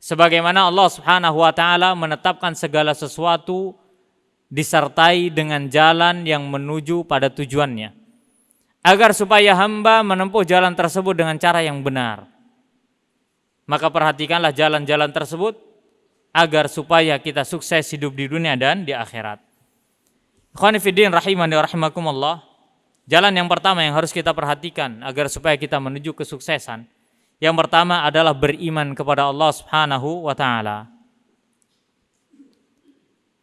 Speaker 1: Sebagaimana Allah Subhanahu wa taala menetapkan segala sesuatu disertai dengan jalan yang menuju pada tujuannya. Agar supaya hamba menempuh jalan tersebut dengan cara yang benar. Maka perhatikanlah jalan-jalan tersebut agar supaya kita sukses hidup di dunia dan di akhirat. Ikhwani fiddin rahimani wa rahimakumullah. Jalan yang pertama yang harus kita perhatikan agar supaya kita menuju kesuksesan. Yang pertama adalah beriman kepada Allah Subhanahu wa taala.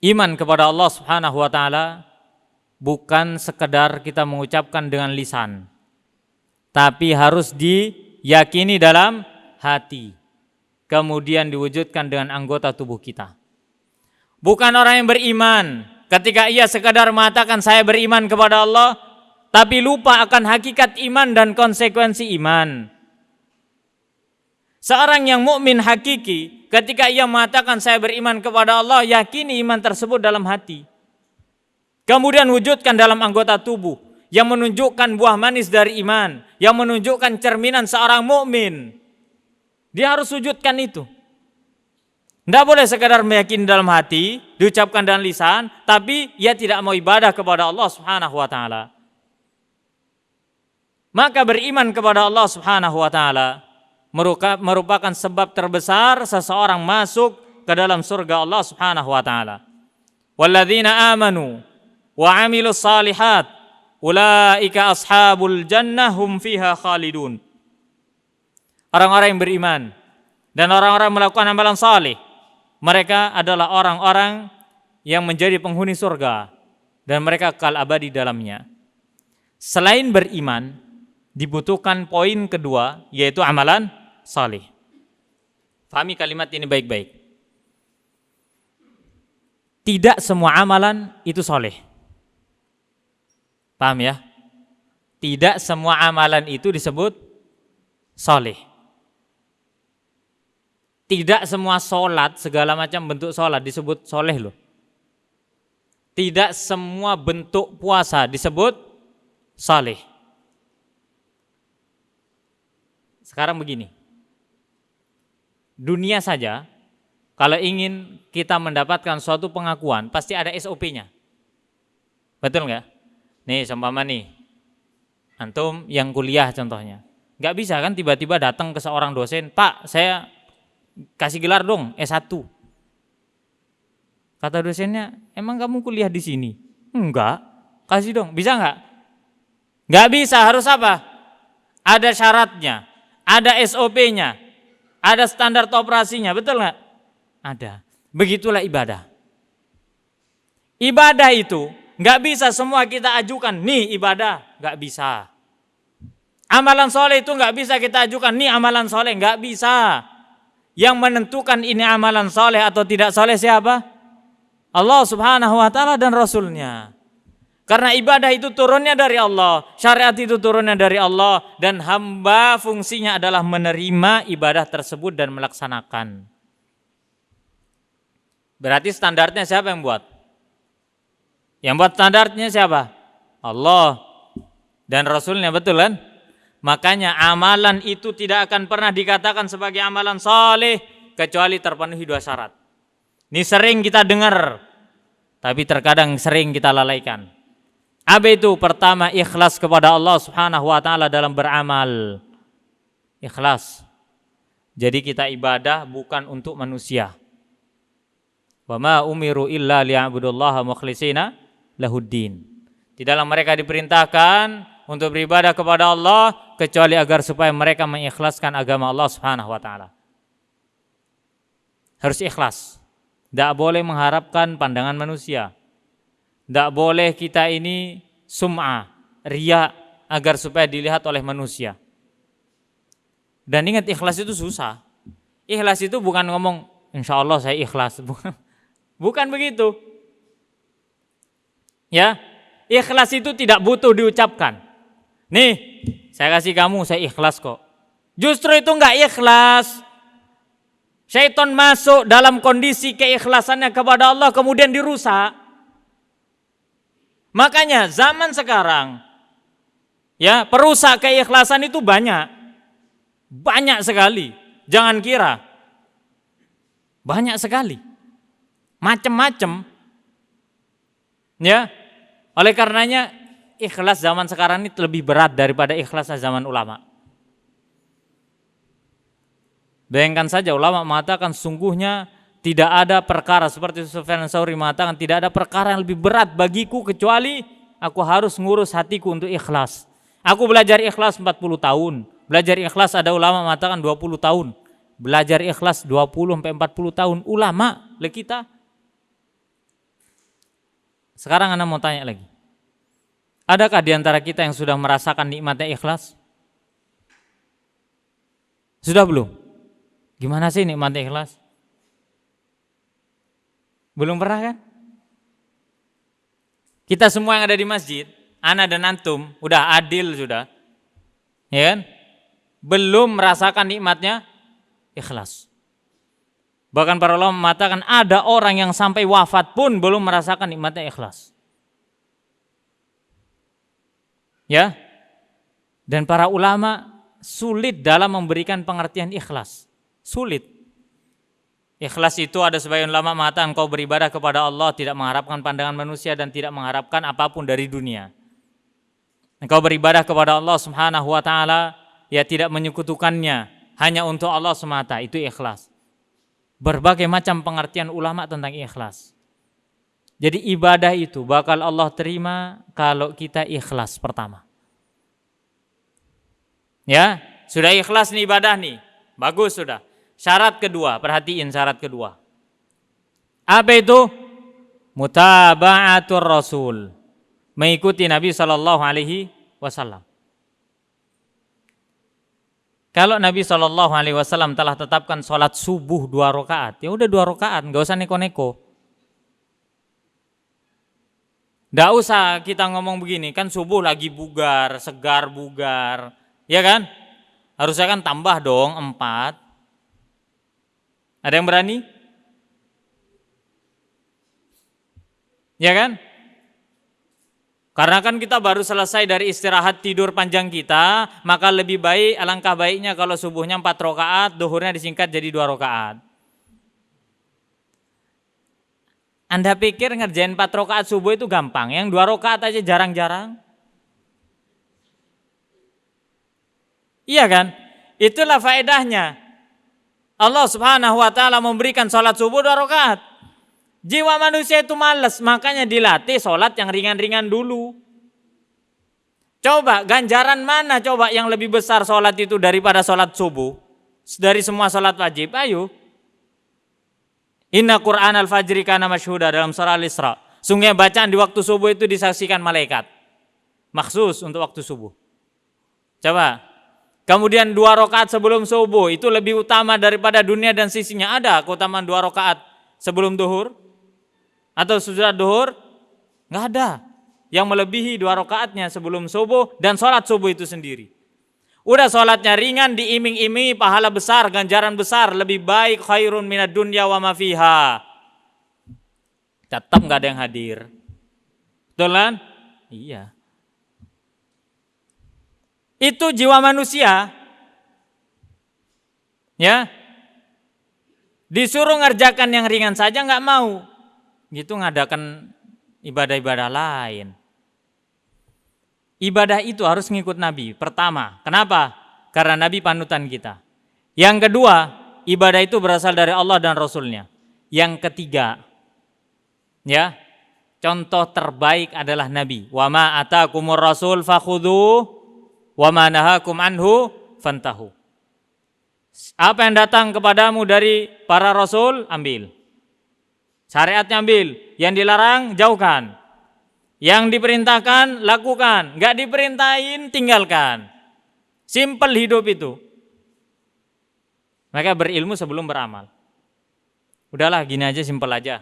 Speaker 1: Iman kepada Allah Subhanahu wa taala bukan sekedar kita mengucapkan dengan lisan, tapi harus diyakini dalam hati, kemudian diwujudkan dengan anggota tubuh kita. Bukan orang yang beriman ketika ia sekadar mengatakan saya beriman kepada Allah, tapi lupa akan hakikat iman dan konsekuensi iman. Seorang yang mukmin hakiki ketika ia mengatakan saya beriman kepada Allah, yakini iman tersebut dalam hati. Kemudian wujudkan dalam anggota tubuh yang menunjukkan buah manis dari iman, yang menunjukkan cerminan seorang mukmin. Dia harus wujudkan itu. Tidak boleh sekadar meyakini dalam hati, diucapkan dengan lisan, tapi ia tidak mau ibadah kepada Allah Subhanahu wa taala. Maka beriman kepada Allah Subhanahu wa taala merupakan sebab terbesar seseorang masuk ke dalam surga Allah Subhanahu wa taala. Walladzina amanu wa 'amilus shalihat ulaika ashabul jannah hum fiha khalidun. Orang-orang yang beriman dan orang-orang yang melakukan amalan saleh, mereka adalah orang-orang yang menjadi penghuni surga dan mereka kekal abadi dalamnya. Selain beriman, dibutuhkan poin kedua, yaitu amalan saleh. Fahami kalimat ini baik-baik. Tidak semua amalan itu soleh. Paham ya? Tidak semua amalan itu disebut soleh. Tidak semua sholat, segala macam bentuk sholat disebut soleh loh. Tidak semua bentuk puasa disebut soleh. Sekarang begini. Dunia saja, kalau ingin kita mendapatkan suatu pengakuan, pasti ada SOP-nya. Betul nggak? Nih, seumpama nih, antum yang kuliah contohnya. Nggak bisa kan tiba-tiba datang ke seorang dosen, Pak, saya kasih gelar dong, S1. Kata dosennya, emang kamu kuliah di sini? Enggak, kasih dong, bisa nggak? Nggak bisa, harus apa? Ada syaratnya, ada SOP-nya, ada standar operasinya, betul nggak? Ada. Begitulah ibadah. Ibadah itu nggak bisa semua kita ajukan. Nih ibadah, nggak bisa. Amalan soleh itu nggak bisa kita ajukan. Nih amalan soleh, nggak bisa. Yang menentukan ini amalan soleh atau tidak soleh siapa? Allah Subhanahu Wa Taala dan Rasulnya. Karena ibadah itu turunnya dari Allah, syariat itu turunnya dari Allah, dan hamba fungsinya adalah menerima ibadah tersebut dan melaksanakan. Berarti standarnya siapa yang buat? Yang buat standarnya siapa? Allah dan Rasulnya, betul kan? Makanya amalan itu tidak akan pernah dikatakan sebagai amalan saleh kecuali terpenuhi dua syarat. Ini sering kita dengar, tapi terkadang sering kita lalaikan. Apa itu? Pertama, ikhlas kepada Allah Subhanahu Wa Taala dalam beramal. Ikhlas. Jadi kita ibadah bukan untuk manusia. Wa ma umiru illa liya'budullaha mukhlishina lahuddin. Tidaklah mereka diperintahkan untuk beribadah kepada Allah kecuali agar supaya mereka mengikhlaskan agama Allah Subhanahu Wa Taala. Harus ikhlas. Tidak boleh mengharapkan pandangan manusia. Tidak boleh kita ini sum'ah, riya, agar supaya dilihat oleh manusia. Dan ingat, ikhlas itu susah. Ikhlas itu bukan ngomong, insya Allah saya ikhlas. Bukan begitu. Ya, ikhlas itu tidak butuh diucapkan. Nih, saya kasih kamu, saya ikhlas kok. Justru itu enggak ikhlas. Syaitan masuk dalam kondisi keikhlasannya kepada Allah kemudian dirusak. Makanya zaman sekarang ya, perusak keikhlasan itu banyak sekali. Jangan kira, banyak sekali, macam-macam. Ya, oleh karenanya ikhlas zaman sekarang ini lebih berat daripada ikhlas zaman ulama. Bayangkan saja, ulama mengatakan sungguhnya tidak ada perkara, seperti Sufyan Tsauri mengatakan, tidak ada perkara yang lebih berat bagiku kecuali aku harus ngurus hatiku untuk ikhlas. Aku belajar ikhlas 40 tahun. Belajar ikhlas ada ulama mengatakan 20 tahun. Belajar ikhlas 20 sampai 40 tahun. Ulama le kita. Sekarang Anda mau tanya lagi. Adakah di antara kita yang sudah merasakan nikmatnya ikhlas? Sudah belum? Gimana sih nikmatnya ikhlas? Belum pernah kan? Kita semua yang ada di masjid, ana dan antum, udah adil sudah. Ya kan? Belum merasakan nikmatnya ikhlas. Bahkan para ulama mengatakan ada orang yang sampai wafat pun belum merasakan nikmatnya ikhlas. Ya. Dan para ulama sulit dalam memberikan pengertian ikhlas. Sulit. Ikhlas itu ada sebagian ulama mengatakan kau beribadah kepada Allah tidak mengharapkan pandangan manusia dan tidak mengharapkan apapun dari dunia. Engkau beribadah kepada Allah Subhanahu Wa Taala ya tidak menyekutukannya, hanya untuk Allah semata, itu ikhlas. Berbagai macam pengertian ulama tentang ikhlas. Jadi ibadah itu bakal Allah terima kalau kita ikhlas pertama. Ya, sudah ikhlas nih ibadah nih. Bagus sudah. Syarat kedua, perhatiin syarat kedua. Apa itu? Mutaba'atur Rasul. Mengikuti Nabi sallallahu alaihi wasallam. Kalau Nabi sallallahu alaihi wasallam telah tetapkan sholat subuh 2 rakaat, ya udah 2 rakaat, enggak usah neko-neko. Enggak usah kita ngomong begini, kan subuh lagi bugar, segar bugar, ya kan? Harusnya kan tambah dong 4. Ada yang berani? Ya kan? Karena kan kita baru selesai dari istirahat tidur panjang kita, maka lebih baik, alangkah baiknya kalau subuhnya 4 rakaat, duhurnya disingkat jadi 2 rakaat. Anda pikir ngerjain 4 rakaat subuh itu gampang? Yang 2 rakaat aja jarang-jarang. Iya kan? Itulah faedahnya. Allah Subhanahu wa taala memberikan sholat subuh 2 rakaat. Jiwa manusia itu malas, makanya dilatih sholat yang ringan-ringan dulu. Coba ganjaran mana coba yang lebih besar sholat itu daripada sholat subuh? Dari semua sholat wajib, ayo. Inna Qur'an al-fajri kana masyhuda dalam surah Al-Isra. Sungguh bacaan di waktu subuh itu disaksikan malaikat. Maksus untuk waktu subuh. Coba. Kemudian 2 rakaat sebelum subuh itu lebih utama daripada dunia dan sisinya. Ada keutamaan 2 rakaat sebelum duhur? Atau sesudah duhur? Nggak ada. Yang melebihi 2 rakaatnya sebelum subuh dan sholat subuh itu sendiri. Udah sholatnya ringan, diiming-imingi pahala besar, ganjaran besar, lebih baik khairun minad dunya wa ma fiha. Tetap nggak ada yang hadir. Betul kan? Iya. Itu jiwa manusia. Ya. Disuruh ngerjakan yang ringan saja nggak mau. Gitu ngadakan ibadah-ibadah lain. Ibadah itu harus ngikut Nabi. Pertama, kenapa? Karena Nabi panutan kita. Yang kedua, ibadah itu berasal dari Allah dan Rasulnya. Yang ketiga, ya, contoh terbaik adalah Nabi. Wa ma atakumur rasul fakhudhu wa ma nahakum anhu fantahu. Apa yang datang kepadamu dari para rasul, ambil. Syariatnya ambil, yang dilarang jauhkan. Yang diperintahkan, lakukan. Enggak diperintahin, tinggalkan. Simple hidup itu. Maka berilmu sebelum beramal. Udahlah, gini aja, simple aja.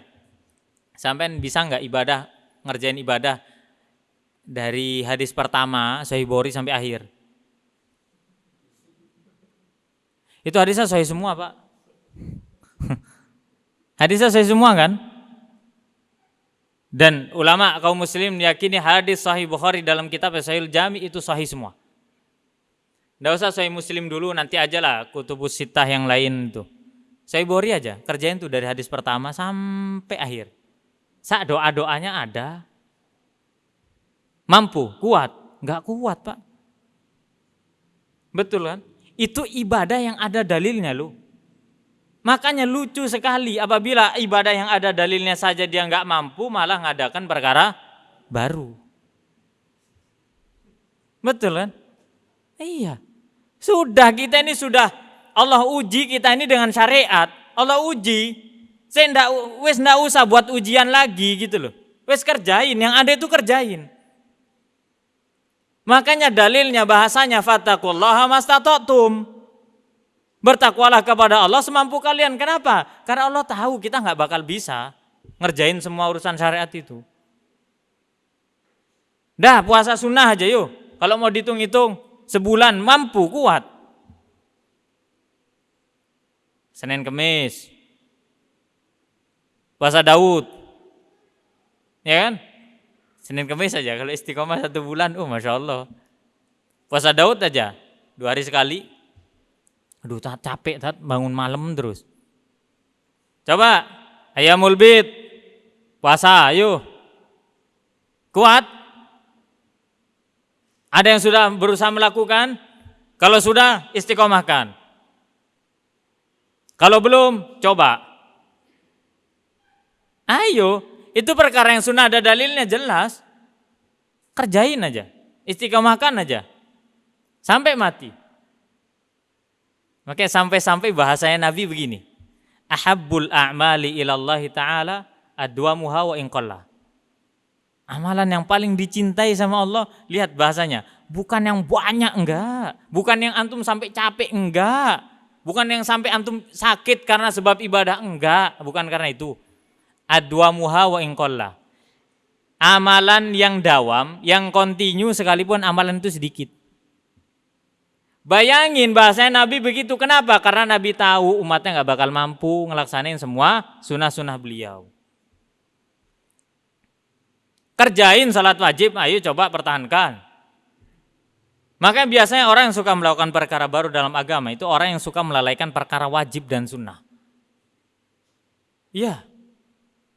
Speaker 1: Sampai bisa enggak ibadah, ngerjain ibadah dari hadis pertama, Sahih Bukhari sampai akhir? Itu hadisnya sahih semua, Pak. Hadisnya sahih semua kan? Dan ulama kaum muslim meyakini hadis Sahih Bukhari dalam kitab Sahihul Jami itu sahih semua. Nggak usah Sahih Muslim dulu, nanti aja lah kutubus sittah yang lain itu. Sahih Bukhari aja, kerjain tuh dari hadis pertama sampai akhir. Saat doa-doanya ada. Mampu, kuat? Nggak kuat, Pak. Betul kan? Itu ibadah yang ada dalilnya loh. Makanya lucu sekali apabila ibadah yang ada dalilnya saja dia nggak mampu, malah ngadakan perkara baru. Betul kan? Iya. Sudah kita ini sudah Allah uji kita ini dengan syariat. Allah uji. Saya ndak usah buat ujian lagi gitu loh. Wes kerjain, yang ada itu kerjain. Makanya dalilnya bahasanya fattaqullaha mastata'tum. Bertakwalah kepada Allah semampu kalian. Kenapa? Karena Allah tahu kita nggak bakal bisa ngerjain semua urusan syariat itu. Dah puasa sunnah aja yuk. Kalau mau dihitung-hitung sebulan mampu kuat. Senin Kemis. Puasa Daud. Ya kan? Senin Kemis aja. Kalau istiqomah 1 bulan, Masya Allah. Puasa Daud aja 2 hari sekali. Aduh capek bangun malam terus. Coba Ayyamul Bid puasa, ayo. Kuat? Ada yang sudah berusaha melakukan? Kalau sudah, istiqomahkan. Kalau belum, coba. Ayo, itu perkara yang sunnah ada dalilnya jelas. Kerjain aja, istiqomahkan aja sampai mati. Makanya sampai-sampai bahasanya Nabi begini, ahabbul a'mali ilallahi ta'ala adwamuha wa in qalla. Amalan yang paling dicintai sama Allah, lihat bahasanya, bukan yang banyak, enggak, bukan yang antum sampai capek, enggak, bukan yang sampai antum sakit karena sebab ibadah, enggak, bukan karena itu. Adwamuha wa in qalla. Amalan yang dawam, yang kontinu sekalipun amalan itu sedikit. Bayangin bahasanya Nabi begitu. Kenapa? Karena Nabi tahu umatnya gak bakal mampu ngelaksanain semua sunnah-sunnah beliau. Kerjain salat wajib, ayo coba pertahankan. Makanya biasanya orang yang suka melakukan perkara baru dalam agama itu orang yang suka melalaikan perkara wajib dan sunnah. Iya.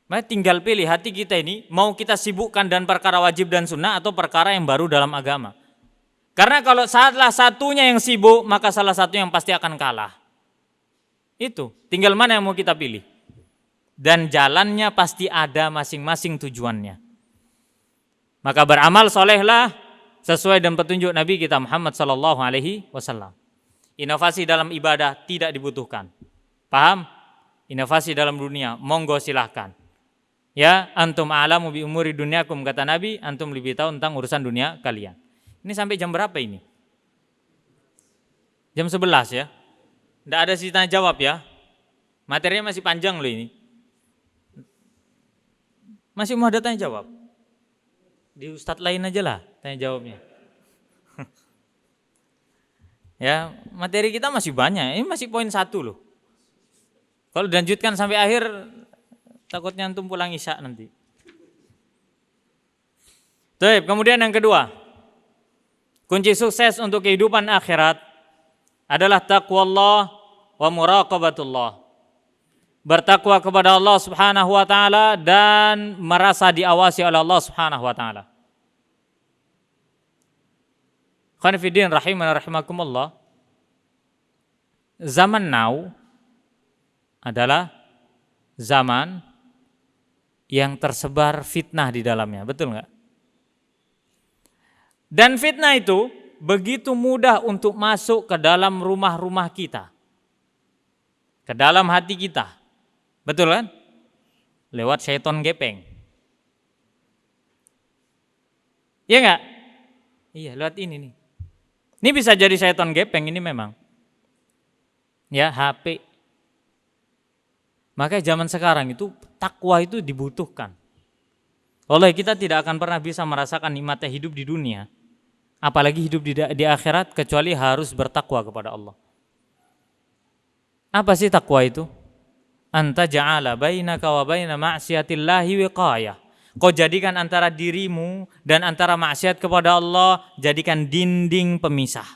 Speaker 1: Makanya tinggal pilih hati kita ini mau kita sibukkan dan perkara wajib dan sunnah atau perkara yang baru dalam agama. Karena kalau salah satunya yang sibuk maka salah satu yang pasti akan kalah. Itu tinggal mana yang mau kita pilih. Dan jalannya pasti ada masing-masing tujuannya. Maka beramal solehlah sesuai dengan petunjuk Nabi kita Muhammad SAW. Inovasi dalam ibadah tidak dibutuhkan. Paham? Inovasi dalam dunia monggo silahkan. Ya, antum a'lamu bi umuri dunyakum, kata Nabi, antum lebih tahu tentang urusan dunia kalian. Ini sampai jam berapa ini? Jam 11 ya. Tidak ada sisi tanya jawab ya. Materinya masih panjang loh ini. Masih mau ada tanya jawab? Di ustadz lain aja lah tanya jawabnya. Ya, materi kita masih banyak. Ini masih poin 1 loh. Kalau dilanjutkan sampai akhir takutnya antum pulang isya nanti. Baik, kemudian yang kedua, kunci sukses untuk kehidupan akhirat adalah taqwallah wa muraqabatullah. Bertakwa kepada Allah Subhanahu wa taala dan merasa diawasi oleh Allah Subhanahu wa taala. Khonifidin rahimana rahimakumullah. Zaman now adalah zaman yang tersebar fitnah di dalamnya, betul nggak? Dan fitnah itu begitu mudah untuk masuk ke dalam rumah-rumah kita, ke dalam hati kita, betul kan? Lewat syaiton gepeng, iya nggak? Iya, lewat ini nih. Ini bisa jadi syaiton gepeng ini memang, ya HP. Makanya zaman sekarang itu takwa itu dibutuhkan. Oleh kita tidak akan pernah bisa merasakan nikmatnya hidup di dunia, apalagi hidup di akhirat, kecuali harus bertakwa kepada Allah. Apa sih takwa itu? Anta ja'ala bainaka wa baina ma'siyatillahi wiqayah. Kau jadikan antara dirimu dan antara maksiat kepada Allah, jadikan dinding pemisah.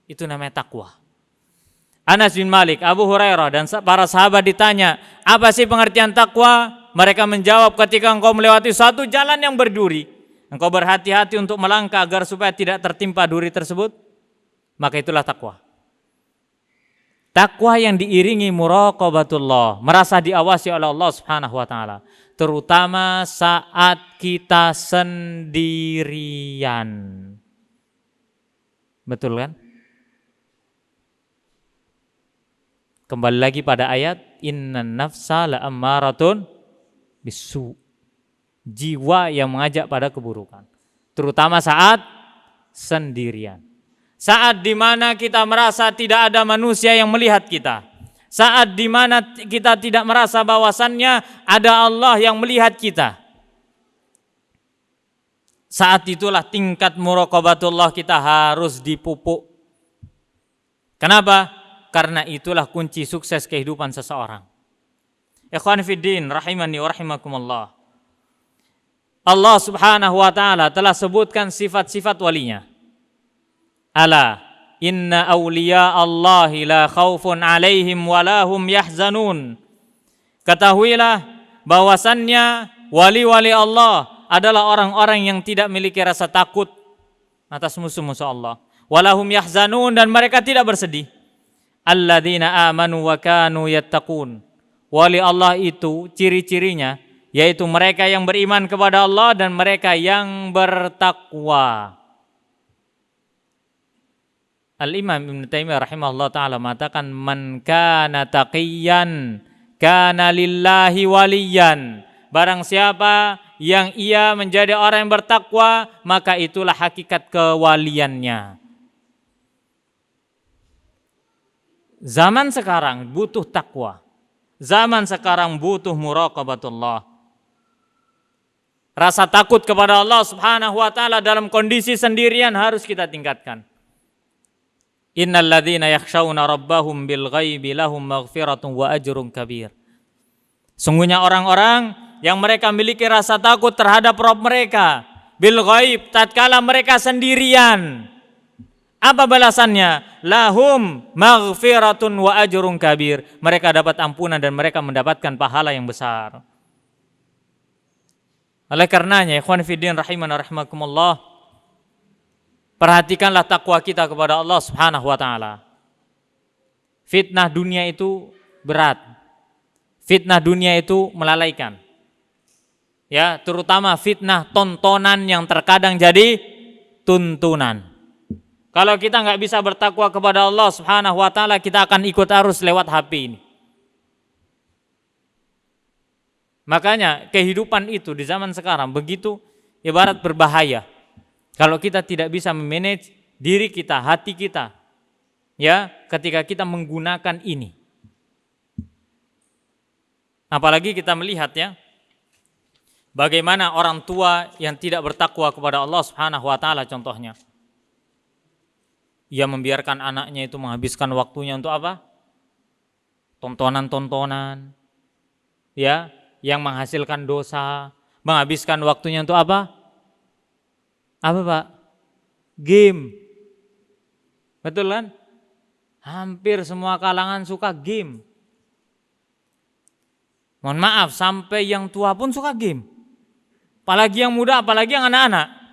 Speaker 1: Itu namanya takwa. Anas bin Malik, Abu Hurairah dan para sahabat ditanya, apa sih pengertian takwa? Mereka menjawab, ketika engkau melewati satu jalan yang berduri, engkau berhati-hati untuk melangkah agar supaya tidak tertimpa duri tersebut, maka itulah takwa. Takwa yang diiringi muraqabatullah, merasa diawasi oleh Allah Subhanahu wa taala, terutama saat kita sendirian. Betul kan? Kembali lagi pada ayat innan nafsa la'ammaratun bisu. Jiwa yang mengajak pada keburukan, terutama saat sendirian. Saat dimana kita merasa tidak ada manusia yang melihat kita. Saat dimana kita tidak merasa bahwasannya ada Allah yang melihat kita. Saat itulah tingkat muraqabatullah kita harus dipupuk. Kenapa? Karena itulah kunci sukses kehidupan seseorang. Ikhwan fiddin rahimani wa rahimakumullah. Allah Subhanahu wa taala telah sebutkan sifat-sifat walinya. Ala inna awliya Allahi la khaufun alaihim wa lahum yahzanun. Ketahuilah bahwasannya wali-wali Allah adalah orang-orang yang tidak memiliki rasa takut atas musuh-musuh Allah. Wa lahum yahzanun, dan mereka tidak bersedih. Alladzina amanu wa kanu yattaqun. Wali Allah itu ciri-cirinya yaitu mereka yang beriman kepada Allah dan mereka yang bertakwa. Al-Imam Ibn Taimiyah rahimahullah ta'ala mengatakan, man kana taqiyan kana lillahi waliyan. Barang siapa yang ia menjadi orang yang bertakwa, maka itulah hakikat kewaliannya. Zaman sekarang butuh takwa. Zaman sekarang butuh muraqabatullah. Rasa takut kepada Allah Subhanahu wa taala dalam kondisi sendirian harus kita tingkatkan. Innal ladzina yakhshawna rabbahum bil ghaibi lahum maghfiratun wa ajrun kabir. Sungguhnya orang-orang yang mereka memiliki rasa takut terhadap Rabb mereka bil ghaib, tatkala mereka sendirian. Apa balasannya? Lahum maghfiratun wa ajrun kabir. Mereka dapat ampunan dan mereka mendapatkan pahala yang besar. Oleh karenanya, ikhwan fillah rahimana rahimakumullah, perhatikanlah takwa kita kepada Allah Subhanahu wa taala. Fitnah dunia itu berat. Fitnah dunia itu melalaikan. Ya, terutama fitnah tontonan yang terkadang jadi tuntunan. Kalau kita nggak bisa bertakwa kepada Allah Subhanahu wa taala, kita akan ikut arus lewat HP ini. Makanya kehidupan itu di zaman sekarang begitu ibarat berbahaya. Kalau kita tidak bisa memanage diri kita, hati kita, ya, ketika kita menggunakan ini. Apalagi kita melihat ya, bagaimana orang tua yang tidak bertakwa kepada Allah Subhanahu wa taala contohnya. Ia membiarkan anaknya itu menghabiskan waktunya untuk apa? Tontonan-tontonan. Ya, yang menghasilkan dosa, menghabiskan waktunya untuk apa? Apa Pak? Game. Betul kan? Hampir semua kalangan suka game. Mohon maaf, sampai yang tua pun suka game. Apalagi yang muda, apalagi yang anak-anak.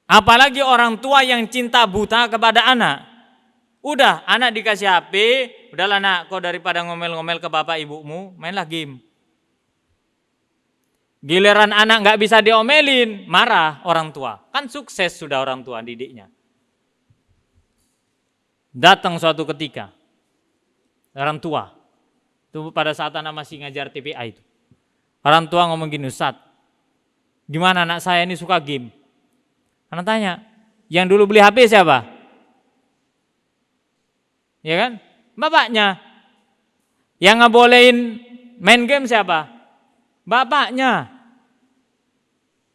Speaker 1: Apalagi orang tua yang cinta buta kepada anak. Udah, anak dikasih HP, udahlah nak, kau daripada ngomel-ngomel ke bapak ibumu, mainlah game. Giliran anak nggak bisa diomelin, marah orang tua. Kan sukses sudah orang tua didiknya. Datang suatu ketika, orang tua, itu pada saat anak masih ngajar TPA itu. Orang tua ngomong gini, Ustaz, gimana anak saya ini suka game? Anak tanya, yang dulu beli HP siapa? Ya kan? Bapaknya. Yang ngebolehin main game siapa? Bapaknya.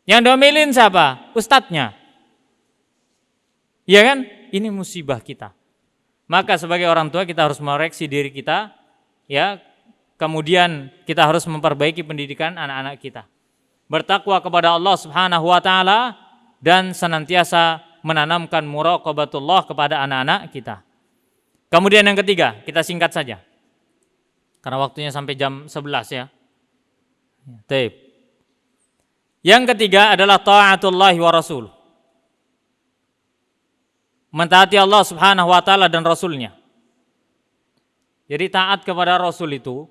Speaker 1: Yang domelin siapa? Ustadznya. Ya kan? Ini musibah kita. Maka sebagai orang tua kita harus mereaksi diri kita, ya. Kemudian kita harus memperbaiki pendidikan anak-anak kita. Bertakwa kepada Allah Subhanahu wa taala dan senantiasa menanamkan muraqabatullah kepada anak-anak kita. Kemudian yang ketiga, kita singkat saja. Karena waktunya sampai jam 11 ya. Baik. Yang ketiga adalah ta'atullah wa rasul. Mentaati Allah Subhanahu wa taala dan rasulnya. Jadi taat kepada rasul itu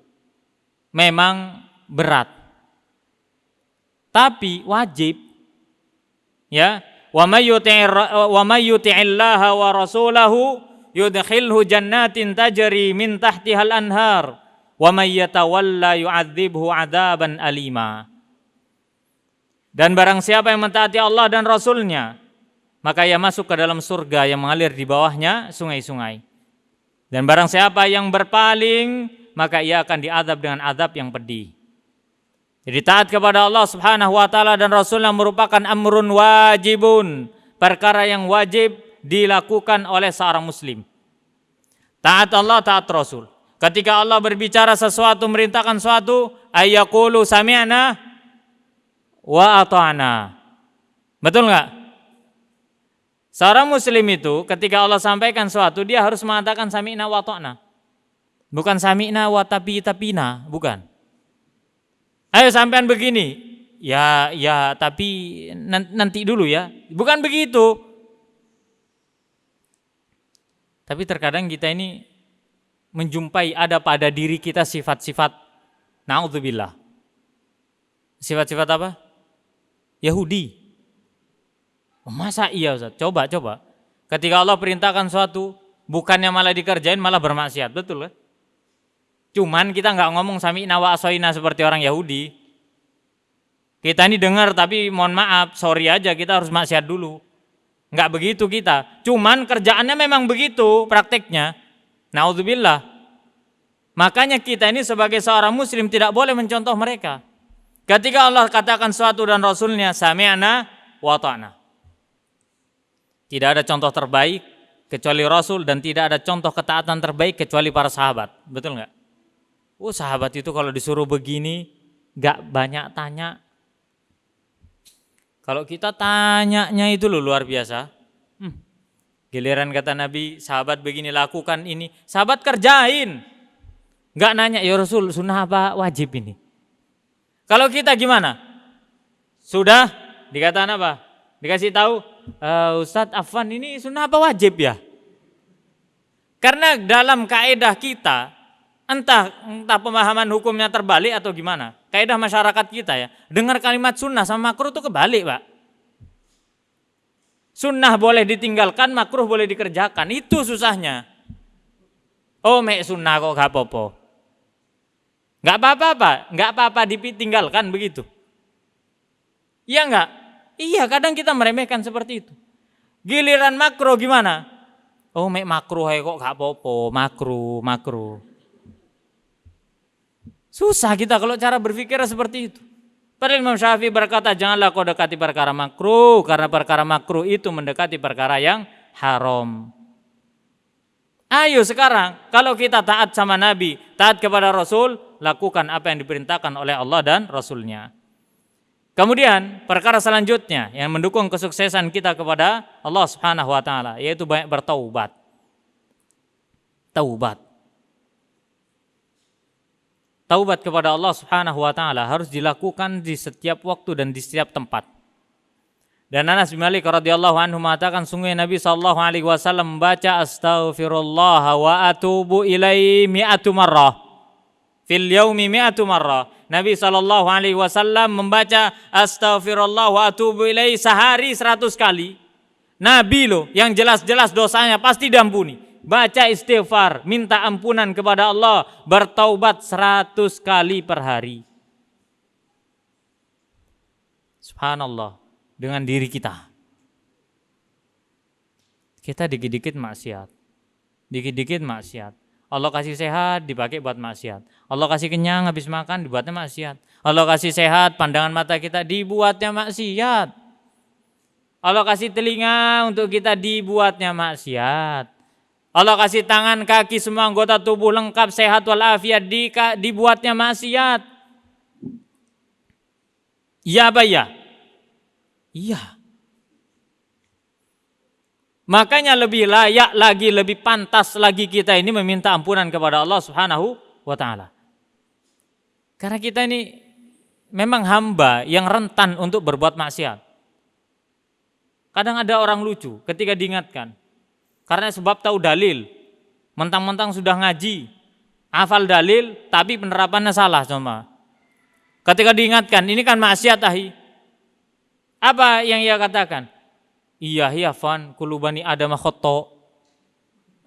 Speaker 1: memang berat. Tapi wajib. Ya, wa may yuti'illaha wa rasulahu yudkhilhu jannatin tajri min tahtihal anhar wa may yatawalla yu'adzibhu 'adzaban alima. Dan barang siapa yang mentaati Allah dan Rasulnya, maka ia masuk ke dalam surga yang mengalir di bawahnya sungai-sungai. Dan barang siapa yang berpaling, maka ia akan diazab dengan azab yang pedih. Jadi taat kepada Allah Subhanahu wa taala dan Rasulnya merupakan amrun wajibun, perkara yang wajib dilakukan oleh seorang muslim. Taat Allah, taat Rasul. Ketika Allah berbicara sesuatu, merintahkan sesuatu, ayyaqulu sami'na wa ata'na. Betul enggak? Seorang muslim itu ketika Allah sampaikan sesuatu, dia harus mengatakan sami'na wa ata'na. Bukan sami'na wa tapina, bukan. Ayo sampean begini, ya tapi nanti dulu ya. Bukan begitu. Tapi terkadang kita ini menjumpai ada pada diri kita sifat-sifat naudzubillah. Sifat-sifat apa? Yahudi. Oh, masa iya Ustaz? Coba. Ketika Allah perintahkan suatu, bukannya malah dikerjain, malah bermaksiat, betul kan? Cuman kita nggak ngomong sami'na wa asoina seperti orang Yahudi. Kita ini dengar tapi mohon maaf, sorry aja kita harus maksiat dulu. Nggak begitu kita. Cuman kerjaannya memang begitu prakteknya. Naudzubillah. Makanya kita ini sebagai seorang muslim tidak boleh mencontoh mereka. Ketika Allah katakan suatu dan Rasulnya sami'na wa ta'na. Tidak ada contoh terbaik kecuali Rasul dan tidak ada contoh ketaatan terbaik kecuali para sahabat. Betul nggak? Oh, sahabat itu kalau disuruh begini nggak banyak tanya. Kalau kita tanyanya itu loh luar biasa. Giliran kata Nabi, sahabat begini lakukan ini, sahabat kerjain. Nggak nanya, ya Rasul sunnah apa wajib ini? Kalau kita gimana? Sudah dikatakan apa? Dikasih tahu, Ustadz Afwan ini sunnah apa wajib ya? Karena dalam kaedah kita, entah pemahaman hukumnya terbalik atau gimana, kaedah masyarakat kita ya, dengar kalimat sunnah sama makruh itu kebalik Pak. Sunnah boleh ditinggalkan, makruh boleh dikerjakan, itu susahnya. Oh mek sunnah kok gak apa-apa. Gak apa-apa ditinggalkan begitu. Iya enggak? Iya, kadang kita meremehkan seperti itu. Giliran makruh gimana? Oh, mek makruh kok gak apa-apa, makruh. Susah kita kalau cara berpikir seperti itu. Padahal Imam Syafi'i berkata, janganlah kau dekati perkara makruh, karena perkara makruh itu mendekati perkara yang haram. Ayo sekarang, kalau kita taat sama Nabi, taat kepada Rasul, lakukan apa yang diperintahkan oleh Allah dan Rasulnya. Kemudian perkara selanjutnya yang mendukung kesuksesan kita kepada Allah Subhanahu wa taala yaitu banyak bertaubat. Taubat kepada Allah Subhanahu wa taala harus dilakukan di setiap waktu dan di setiap tempat. Dan Anas bin Malik radhiyallahu anhu mengatakan sungguh Nabi sallallahu alaihi wasallam membaca astaghfirullah wa atubu ilaihi mi'atu marrah. Fil yaumi mi'atu marrah. Nabi sallallahu alaihi wasallam membaca astaghfirullah wa atubu ilaihi sehari 100 kali. Nabi loh yang jelas-jelas dosanya pasti diampuni. Baca istighfar, minta ampunan kepada Allah, bertaubat 100 kali per hari. Subhanallah, dengan diri kita. Kita dikit-dikit maksiat. Allah kasih sehat dipakai buat maksiat. Allah kasih kenyang habis makan dibuatnya maksiat. Allah kasih sehat pandangan mata kita dibuatnya maksiat. Allah kasih telinga untuk kita dibuatnya maksiat. Allah kasih tangan, kaki, semua anggota tubuh lengkap sehat walafiat dibuatnya maksiat. Iya apa ya? Iya. Makanya lebih layak lagi, lebih pantas lagi kita ini meminta ampunan kepada Allah Subhanahu wa taala. Karena kita ini memang hamba yang rentan untuk berbuat maksiat. Kadang ada orang lucu ketika diingatkan. Karena sebab tahu dalil. Mentang-mentang sudah ngaji, hafal dalil tapi penerapannya salah sama. Ketika diingatkan, ini kan maksiat ahi. Apa yang ia katakan? Iya fan kulubani Adam khoto.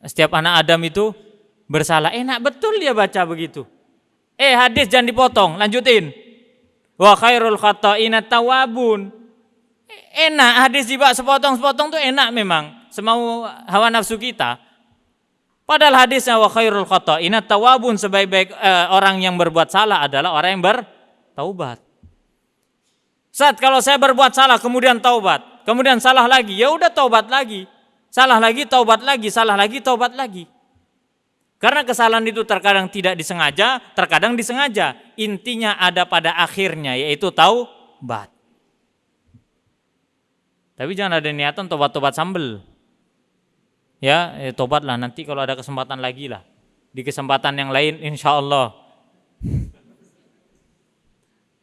Speaker 1: Setiap anak Adam itu bersalah. Enak betul dia baca begitu. Hadis jangan dipotong, lanjutin. Wa khairul khata'ina tawabun. Enak hadis dibak sepotong-sepotong tuh enak memang. Semau hawa nafsu kita. Padahal hadisnya wa khairul khata'ina tawabun, sebaik-baik orang yang berbuat salah adalah orang yang bertaubat. Saat kalau saya berbuat salah kemudian taubat, kemudian salah lagi, ya udah taubat lagi. Salah lagi, taubat lagi, salah lagi, taubat lagi. Karena kesalahan itu terkadang tidak disengaja, terkadang disengaja. Intinya ada pada akhirnya yaitu taubat. Tapi jangan ada niatan tobat-tobat sambel. Ya, tobatlah nanti kalau ada kesempatan lagi lah. Di kesempatan yang lain insya Allah.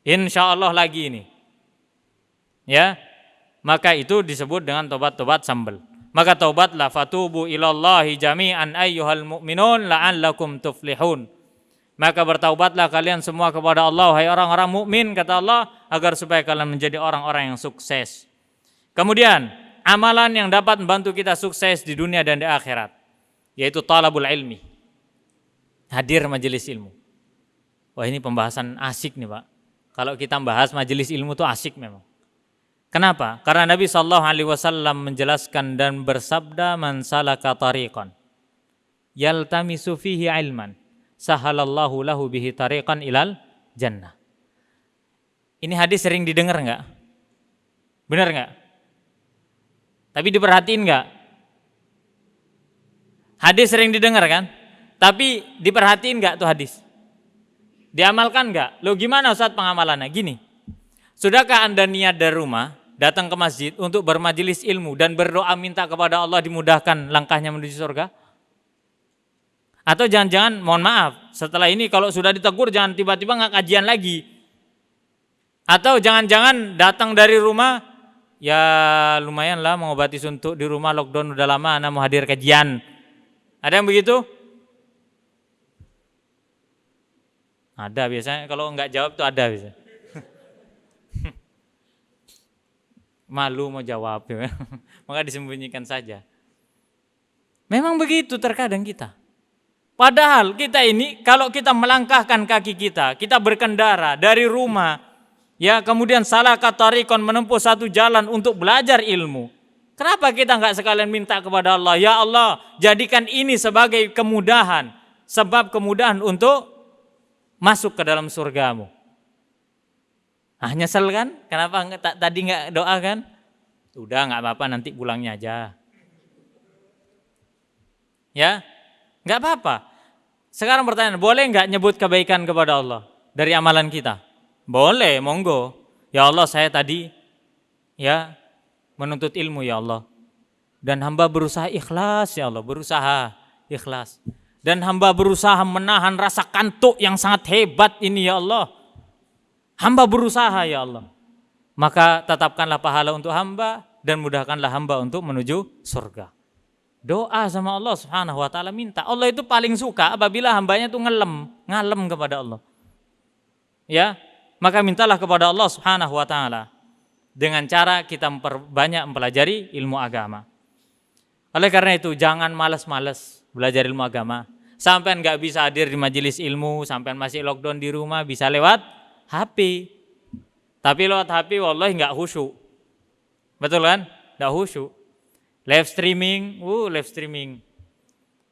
Speaker 1: Insya Allah lagi ini. Ya, maka itu disebut dengan tobat-tobat sambel. Maka taubatlah fatubu ilallahi jami'an ayyuhal mu'minun la'allakum tuflihun. Maka bertaubatlah kalian semua kepada Allah, hai orang-orang mukmin, kata Allah, agar supaya kalian menjadi orang-orang yang sukses. Kemudian, amalan yang dapat membantu kita sukses di dunia dan di akhirat, yaitu talabul ilmi. Hadir majelis ilmu. Wah, ini pembahasan asik nih Pak. Kalau kita bahas majelis ilmu itu asik memang. Kenapa? Karena Nabi SAW menjelaskan dan bersabda, man salaka tariqan yaltamisu fihi ilman sahalallahu lahu bihi tariqan ilal jannah. Ini hadis sering didengar enggak? Benar enggak? Tapi diperhatiin enggak? Hadis sering didengar kan? Tapi diperhatiin enggak tuh hadis? Diamalkan enggak? Loh gimana Ustaz pengamalannya? Gini, sudahkah Anda niat dari rumah, datang ke masjid untuk bermajelis ilmu dan berdoa minta kepada Allah dimudahkan langkahnya menuju surga? Atau jangan-jangan, mohon maaf, setelah ini kalau sudah ditegur jangan tiba-tiba nggak kajian lagi. Atau jangan-jangan datang dari rumah, ya lumayan lah mengobati suntuk di rumah, lockdown udah lama, anak mau hadir kajian. Ada yang begitu? Ada biasanya, kalau nggak jawab tuh ada biasanya. Malu mau jawab, maka disembunyikan saja. Memang begitu terkadang kita. Padahal kita ini kalau kita melangkahkan kaki kita berkendara dari rumah, ya kemudian salaka tariqan menempuh satu jalan untuk belajar ilmu. Kenapa kita nggak sekalian minta kepada Allah, ya Allah jadikan ini sebagai kemudahan, sebab kemudahan untuk masuk ke dalam surgamu. Ah nyesel kan? Kenapa tadi nggak doa kan? Udah nggak apa-apa nanti pulangnya aja. Ya, nggak apa-apa. Sekarang pertanyaan, boleh nggak nyebut kebaikan kepada Allah dari amalan kita? Boleh, monggo. Ya Allah saya tadi ya menuntut ilmu ya Allah. Dan hamba berusaha ikhlas ya Allah, berusaha ikhlas. Dan hamba berusaha menahan rasa kantuk yang sangat hebat ini ya Allah. Hamba berusaha ya Allah. Maka tetapkanlah pahala untuk hamba dan mudahkanlah hamba untuk menuju surga. Doa sama Allah Subhanahu wa taala, minta. Allah itu paling suka apabila hambanya itu ngalem kepada Allah. Ya, maka mintalah kepada Allah Subhanahu wa taala dengan cara kita banyak mempelajari ilmu agama. Oleh karena itu jangan malas-malas belajar ilmu agama. Sampai nggak bisa hadir di majelis ilmu, sampai masih lockdown di rumah, bisa lewat HP. Tapi lewat HP wallahi nggak khusyuk. Betul kan? Nggak khusyuk. Live streaming.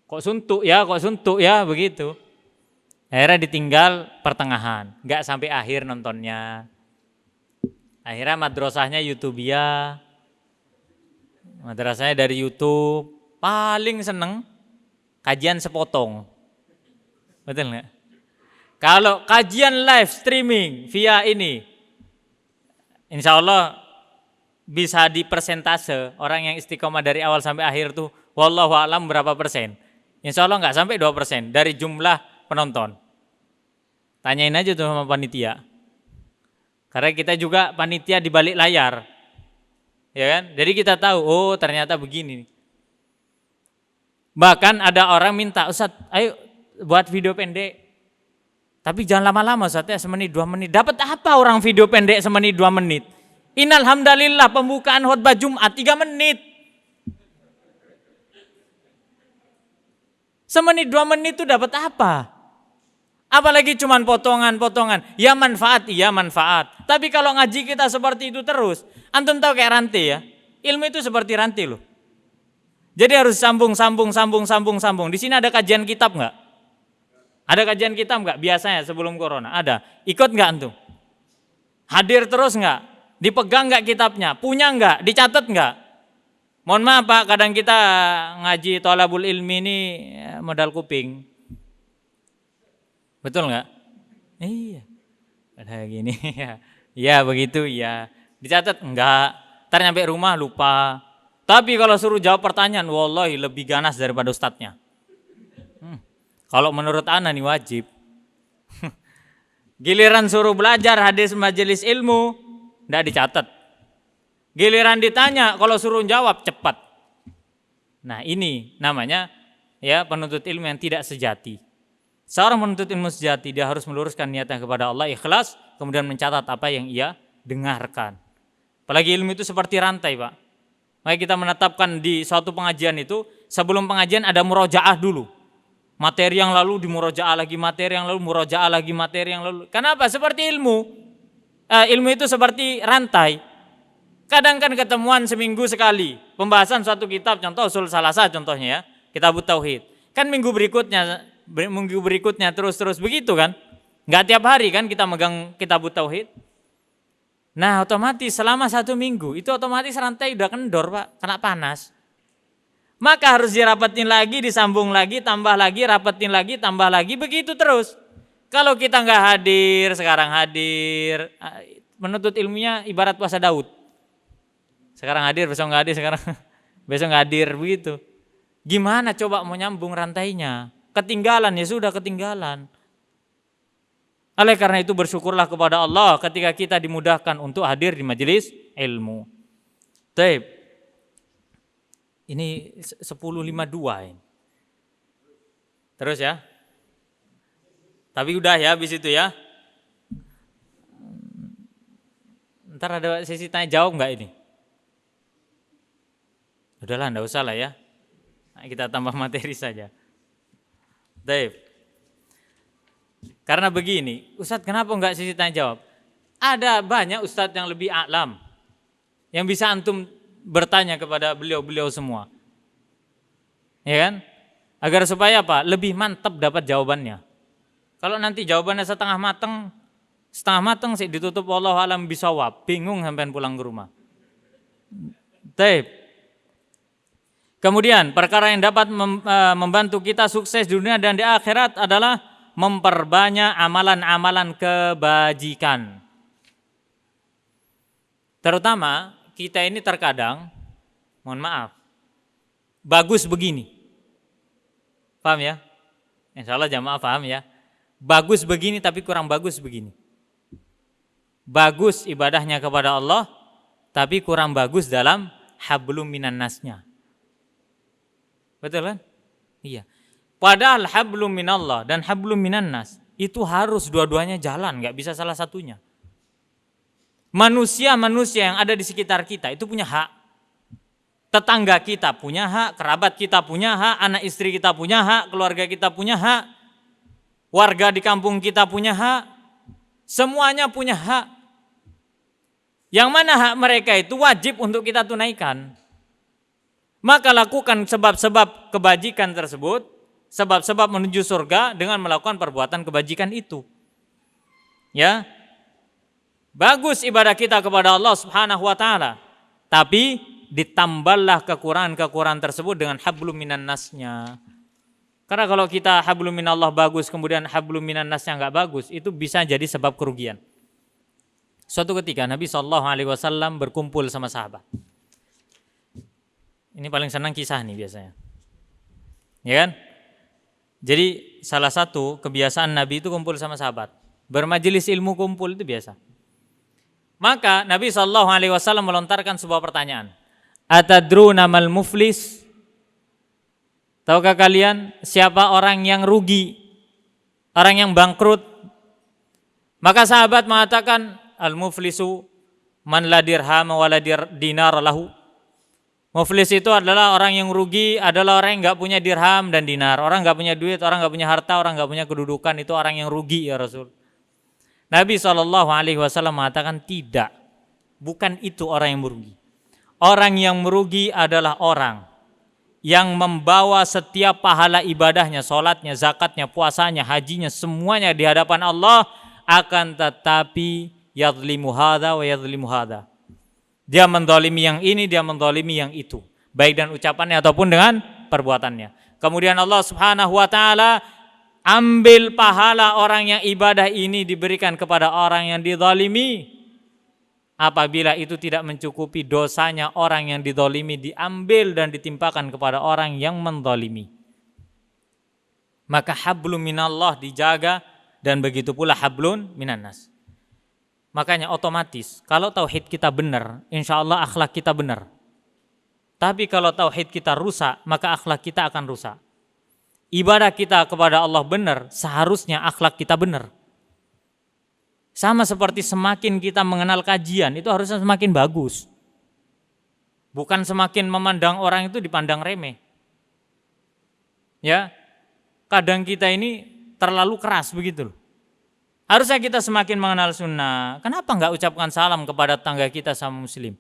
Speaker 1: Kok suntuk ya, begitu. Akhirnya ditinggal pertengahan, nggak sampai akhir nontonnya. Akhirnya madrasahnya YouTubia. Madrasahnya dari YouTube, paling seneng kajian sepotong. Betul nggak? Kalau kajian live streaming via ini, insya Allah bisa di persentase orang yang istiqomah dari awal sampai akhir tuh wallahu a'lam berapa persen. Insya Allah nggak sampai 2% dari jumlah penonton. Tanyain aja tuh sama panitia. Karena kita juga panitia di balik layar. Ya kan? Jadi kita tahu, oh ternyata begini. Bahkan ada orang minta, Ustaz, ayo buat video pendek. Tapi jangan lama-lama Ustaz ya, semenit 2 menit. Dapat apa orang video pendek semenit 2 menit? Innalhamdalillah pembukaan khutbah Jumat 3 menit. Semenit 2 menit itu dapat apa? Apalagi cuman potongan-potongan. Ya manfaat, iya manfaat. Tapi kalau ngaji kita seperti itu terus, antum tahu kayak rantai ya. Ilmu itu seperti rantai loh. Jadi harus sambung. Di sini ada kajian kitab nggak? Ada kajian kitab nggak? Biasanya sebelum corona ada. Ikut nggak antum? Hadir terus nggak? Dipegang nggak kitabnya? Punya nggak? Dicatat nggak? Mohon maaf Pak, kadang kita ngaji thalabul ilmi ini modal kuping. Betul nggak? Iya. Ada gini ya. Iya begitu ya. Dicatat enggak? Ntar nyampe rumah lupa. Tapi kalau suruh jawab pertanyaan, wallahi lebih ganas daripada ustadznya. Kalau menurut ana nih wajib. Giliran suruh belajar hadis majelis ilmu, enggak dicatat. Giliran ditanya, kalau suruh jawab cepat. Nah ini namanya ya penuntut ilmu yang tidak sejati. Seorang menuntut ilmu sejati, dia harus meluruskan niatnya kepada Allah, ikhlas, kemudian mencatat apa yang ia dengarkan. Apalagi ilmu itu seperti rantai, Pak. Maka kita menetapkan di suatu pengajian itu, sebelum pengajian ada murojaah dulu. Materi yang lalu di murojaah lagi, materi yang lalu murojaah lagi, materi yang lalu. Kenapa? Seperti ilmu. Ilmu itu seperti rantai. Kadang kan ketemuan seminggu sekali. Pembahasan suatu kitab, contoh usul salasah contohnya ya. Kitab Tauhid. Kan minggu berikutnya terus begitu kan. Nggak tiap hari kan kita megang kitab Tauhid. Nah otomatis selama 1 minggu itu otomatis rantai udah kendor Pak, kena panas. Maka harus dirapetin lagi, disambung lagi, tambah lagi, rapetin lagi, tambah lagi, begitu terus. Kalau kita nggak hadir, sekarang hadir, menuntut ilmunya ibarat puasa Daud. Sekarang hadir, besok nggak hadir, sekarang besok nggak hadir, begitu. Gimana coba mau nyambung rantainya? Ketinggalan ya sudah ketinggalan. Oleh karena itu bersyukurlah kepada Allah ketika kita dimudahkan untuk hadir di majelis ilmu. Baik. Ini 10.52 ini. Terus ya. Tapi udah ya habis itu ya. Ntar ada sesi tanya jawab enggak ini? Udahlah enggak usah lah ya. Nah, kita tambah materi saja. Baik. Karena begini, Ustadz kenapa enggak sesi tanya jawab? Ada banyak Ustadz yang lebih a'lam. Yang bisa antum bertanya kepada beliau-beliau semua. Ya kan? Agar supaya apa? Lebih mantap dapat jawabannya. Kalau nanti jawabannya setengah mateng sih ditutup wallahu alam bisawab, bingung sampai pulang ke rumah. Baik. Kemudian perkara yang dapat membantu kita sukses di dunia dan di akhirat adalah memperbanyak amalan-amalan kebajikan. Terutama kita ini terkadang, mohon maaf, bagus begini. Paham ya? Insya Allah jamaah paham ya. Bagus begini tapi kurang bagus begini. Bagus ibadahnya kepada Allah, tapi kurang bagus dalam hablum minan nasnya. Betul kan? Iya. Padahal hablum minallah dan hablum minan nas itu harus dua-duanya jalan, nggak bisa salah satunya. Manusia-manusia yang ada di sekitar kita itu punya hak. Tetangga kita punya hak, kerabat kita punya hak, anak istri kita punya hak, keluarga kita punya hak, warga di kampung kita punya hak, semuanya punya hak. Yang mana hak mereka itu wajib untuk kita tunaikan. Maka lakukan sebab-sebab kebajikan tersebut, sebab-sebab menuju surga dengan melakukan perbuatan kebajikan itu. Ya. Bagus ibadah kita kepada Allah Subhanahu wa taala. Tapi ditambahlah kekurangan-kekurangan tersebut dengan hablum minan nasnya. Karena kalau kita hablum minallah bagus kemudian hablum minan nasnya enggak bagus, itu bisa jadi sebab kerugian. Suatu ketika Nabi SAW berkumpul sama sahabat. Ini paling senang kisah nih biasanya. Ya kan? Jadi salah satu kebiasaan Nabi itu kumpul sama sahabat. Bermajelis ilmu kumpul itu biasa. Maka Nabi SAW melontarkan sebuah pertanyaan. Atadruna mal muflis? Tahukah kalian siapa orang yang rugi? Orang yang bangkrut? Maka sahabat mengatakan al-muflisu man la dirham wa la dinar lahu. Muflis itu adalah orang yang rugi, adalah orang yang enggak punya dirham dan dinar. Orang enggak punya duit, orang enggak punya harta, orang enggak punya kedudukan, itu orang yang rugi ya Rasul. Nabi SAW mengatakan tidak, bukan itu orang yang merugi. Orang yang merugi adalah orang yang membawa setiap pahala ibadahnya, sholatnya, zakatnya, puasanya, hajinya, semuanya di hadapan Allah, akan tetapi yadlimu hadza wa yadlimu hadza. Dia mendolimi yang ini, dia mendolimi yang itu, baik dengan ucapannya ataupun dengan perbuatannya. Kemudian Allah Subhanahu wa taala ambil pahala orang yang ibadah ini diberikan kepada orang yang dizalimi. Apabila itu tidak mencukupi dosanya orang yang dizalimi, diambil dan ditimpakan kepada orang yang menzalimi. Maka hablum minallah dijaga dan begitu pula hablun minan nas. Makanya otomatis kalau tauhid kita benar, insya Allah akhlak kita benar. Tapi kalau tauhid kita rusak, maka akhlak kita akan rusak. ibadah kita kepada Allah benar, seharusnya akhlak kita benar. Sama seperti semakin kita mengenal kajian, itu harusnya semakin bagus. Bukan semakin memandang orang itu dipandang remeh. Ya, kadang kita ini terlalu keras begitu. Harusnya kita semakin mengenal sunnah. Kenapa enggak ucapkan salam kepada tetangga kita sama muslim?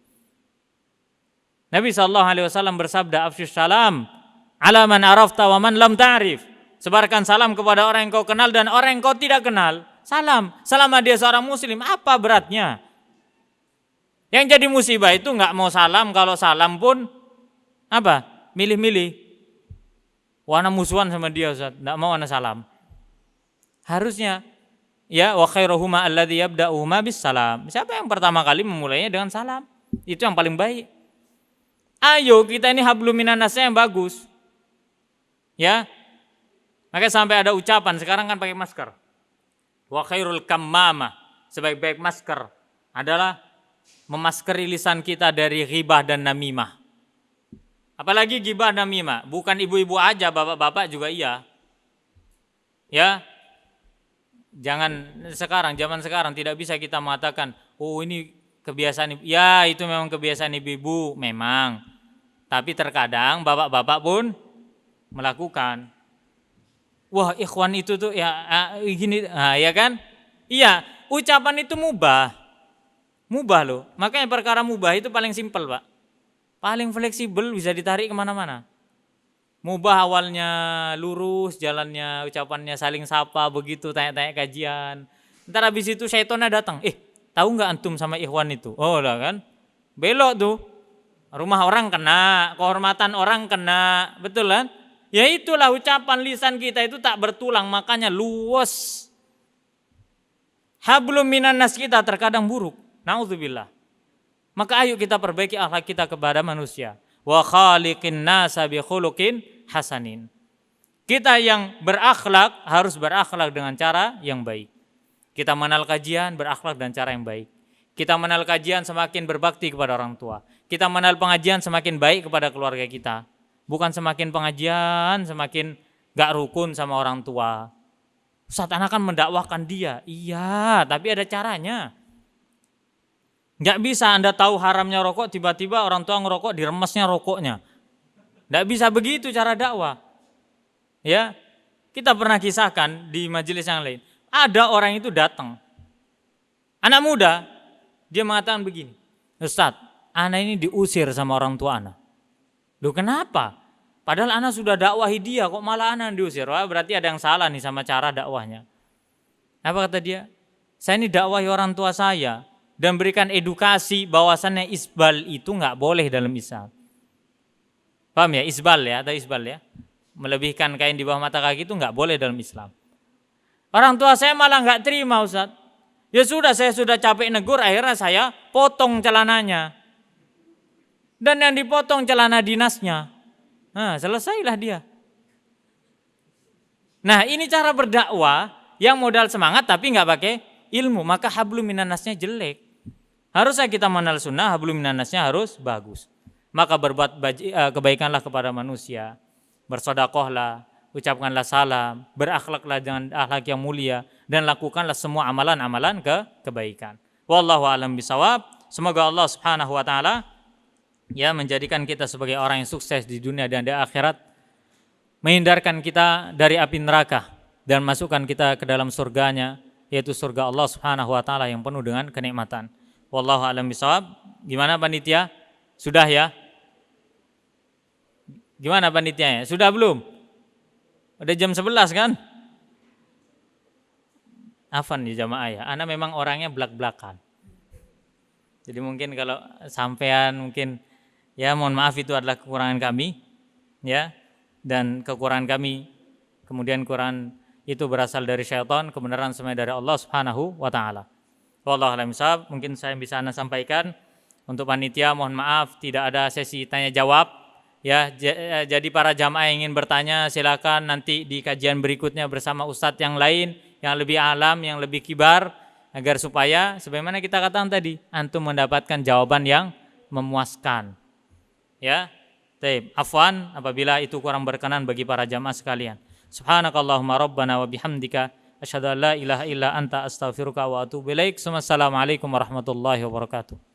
Speaker 1: Nabi SAW bersabda, afsyus salam ala man arafta wa man lam ta'rif. Sebarkan salam kepada orang yang kau kenal dan orang yang kau tidak kenal. Salam, selama dia seorang muslim, apa beratnya? Yang jadi musibah itu enggak mau salam, kalau salam pun apa? Milih-milih. Wana musuhan sama dia, Ustaz, enggak mau ana salam. Harusnya ya wa khairuhuma alladzi yabda'uhuma bis salam. Siapa yang pertama kali memulainya dengan salam? Itu yang paling baik. Ayo kita ini hablum minan nasnya yang bagus. Ya. Makanya sampai ada ucapan sekarang kan pakai masker. Wa khairul kammamah, sebaik-baik masker adalah memaskeri lisan kita dari ghibah dan namimah. Apalagi ghibah dan namimah, bukan ibu-ibu aja, bapak-bapak juga iya. Ya. Jangan sekarang, zaman sekarang tidak bisa kita mengatakan, oh ini kebiasaan ibu. Ya, itu memang kebiasaan ibu-ibu, memang. Tapi terkadang bapak-bapak pun melakukan. Wah, ikhwan itu tuh ya gini, ya kan? Iya, ucapan itu mubah. Mubah loh. Makanya perkara mubah itu paling simpel, Pak. Paling fleksibel, bisa ditarik kemana-mana. Mubah awalnya lurus, jalannya, ucapannya saling sapa, begitu tanya-tanya kajian. Ntar habis itu syaitonnya datang. Tahu nggak antum sama ikhwan itu? Oh lah kan, belok tuh. Rumah orang kena, kehormatan orang kena, betul kan? Ya itulah ucapan lisan kita itu tak bertulang, makanya luwes. Hablum minan nas kita terkadang buruk. Nauzubillah. Maka ayo kita perbaiki akhlak kita kepada manusia. Wa khaliqin nasa bi khuluqin hasanin. Kita yang berakhlak harus berakhlak dengan cara yang baik. Kita mengenal kajian, berakhlak dengan cara yang baik. Kita mengenal kajian semakin berbakti kepada orang tua. Kita mengenal pengajian semakin baik kepada keluarga kita. Bukan semakin pengajian, semakin gak rukun sama orang tua. Ustaz, anak kan mendakwahkan dia. Iya, tapi ada caranya. Gak bisa Anda tahu haramnya rokok, tiba-tiba orang tua ngerokok, diremesnya rokoknya. Gak bisa begitu cara dakwah. Ya, kita pernah kisahkan di majelis yang lain. Ada orang itu datang. Anak muda, dia mengatakan begini. Ustaz, anak ini diusir sama orang tua anak. Loh kenapa? Padahal anak sudah dakwahi dia, kok malah anak diusir? Wah, berarti ada yang salah nih sama cara dakwahnya. Apa kata dia? Saya ini dakwahi orang tua saya dan berikan edukasi bahwasannya isbal itu nggak boleh dalam Islam. Paham ya? Isbal ya, atau isbal ya? Melebihkan kain di bawah mata kaki itu nggak boleh dalam Islam. Orang tua saya malah nggak terima, Ustaz. Ya sudah, saya sudah capek negur, akhirnya saya potong celananya. Dan yang dipotong celana dinasnya. Nah, selesailah dia. Nah, ini cara berdakwah yang modal semangat tapi nggak pakai ilmu. Maka hablum minan nasnya jelek. Harusnya kita mengenal sunnah, hablum minan nasnya harus bagus. Maka berbuat kebaikanlah kepada manusia. Bersedekahlah, ucapkanlah salam, berakhlaklah dengan akhlak yang mulia dan lakukanlah semua amalan-amalan kebaikan. Wallahu a'lam bishawab. Semoga Allah Subhanahu wa taala ya menjadikan kita sebagai orang yang sukses di dunia dan di akhirat, menghindarkan kita dari api neraka dan masukkan kita ke dalam surganya, yaitu surga Allah Subhanahu wa taala yang penuh dengan kenikmatan. Wallahu a'lam bishawab. Gimana panitia? Sudah ya? Gimana panitianya? Sudah belum? Udah jam 11 kan? Afan di jamaah ya. Ana memang orangnya belak-belakan. Jadi mungkin kalau sampean mungkin ya mohon maaf, itu adalah kekurangan kami ya, dan kekurangan kami kemudian kekurangan itu berasal dari syaitan, kebenaran semua dari Allah Subhanahu wa taala. Wallahu a'lam bishawab. Mungkin saya bisa Anda sampaikan untuk panitia, mohon maaf tidak ada sesi tanya jawab ya. Jadi para jamaah yang ingin bertanya silakan nanti di kajian berikutnya bersama ustadz yang lain yang lebih alam, yang lebih kibar, agar supaya sebagaimana kita katakan tadi, antum mendapatkan jawaban yang memuaskan. Ya, afwan apabila itu kurang berkenan bagi para jamaah sekalian. Subhanakallahumma rabbana wa bihamdika asyhadu an la ilaha illa anta astaghfiruka wa atubu ilaik. Assalamualaikum warahmatullahi wabarakatuh.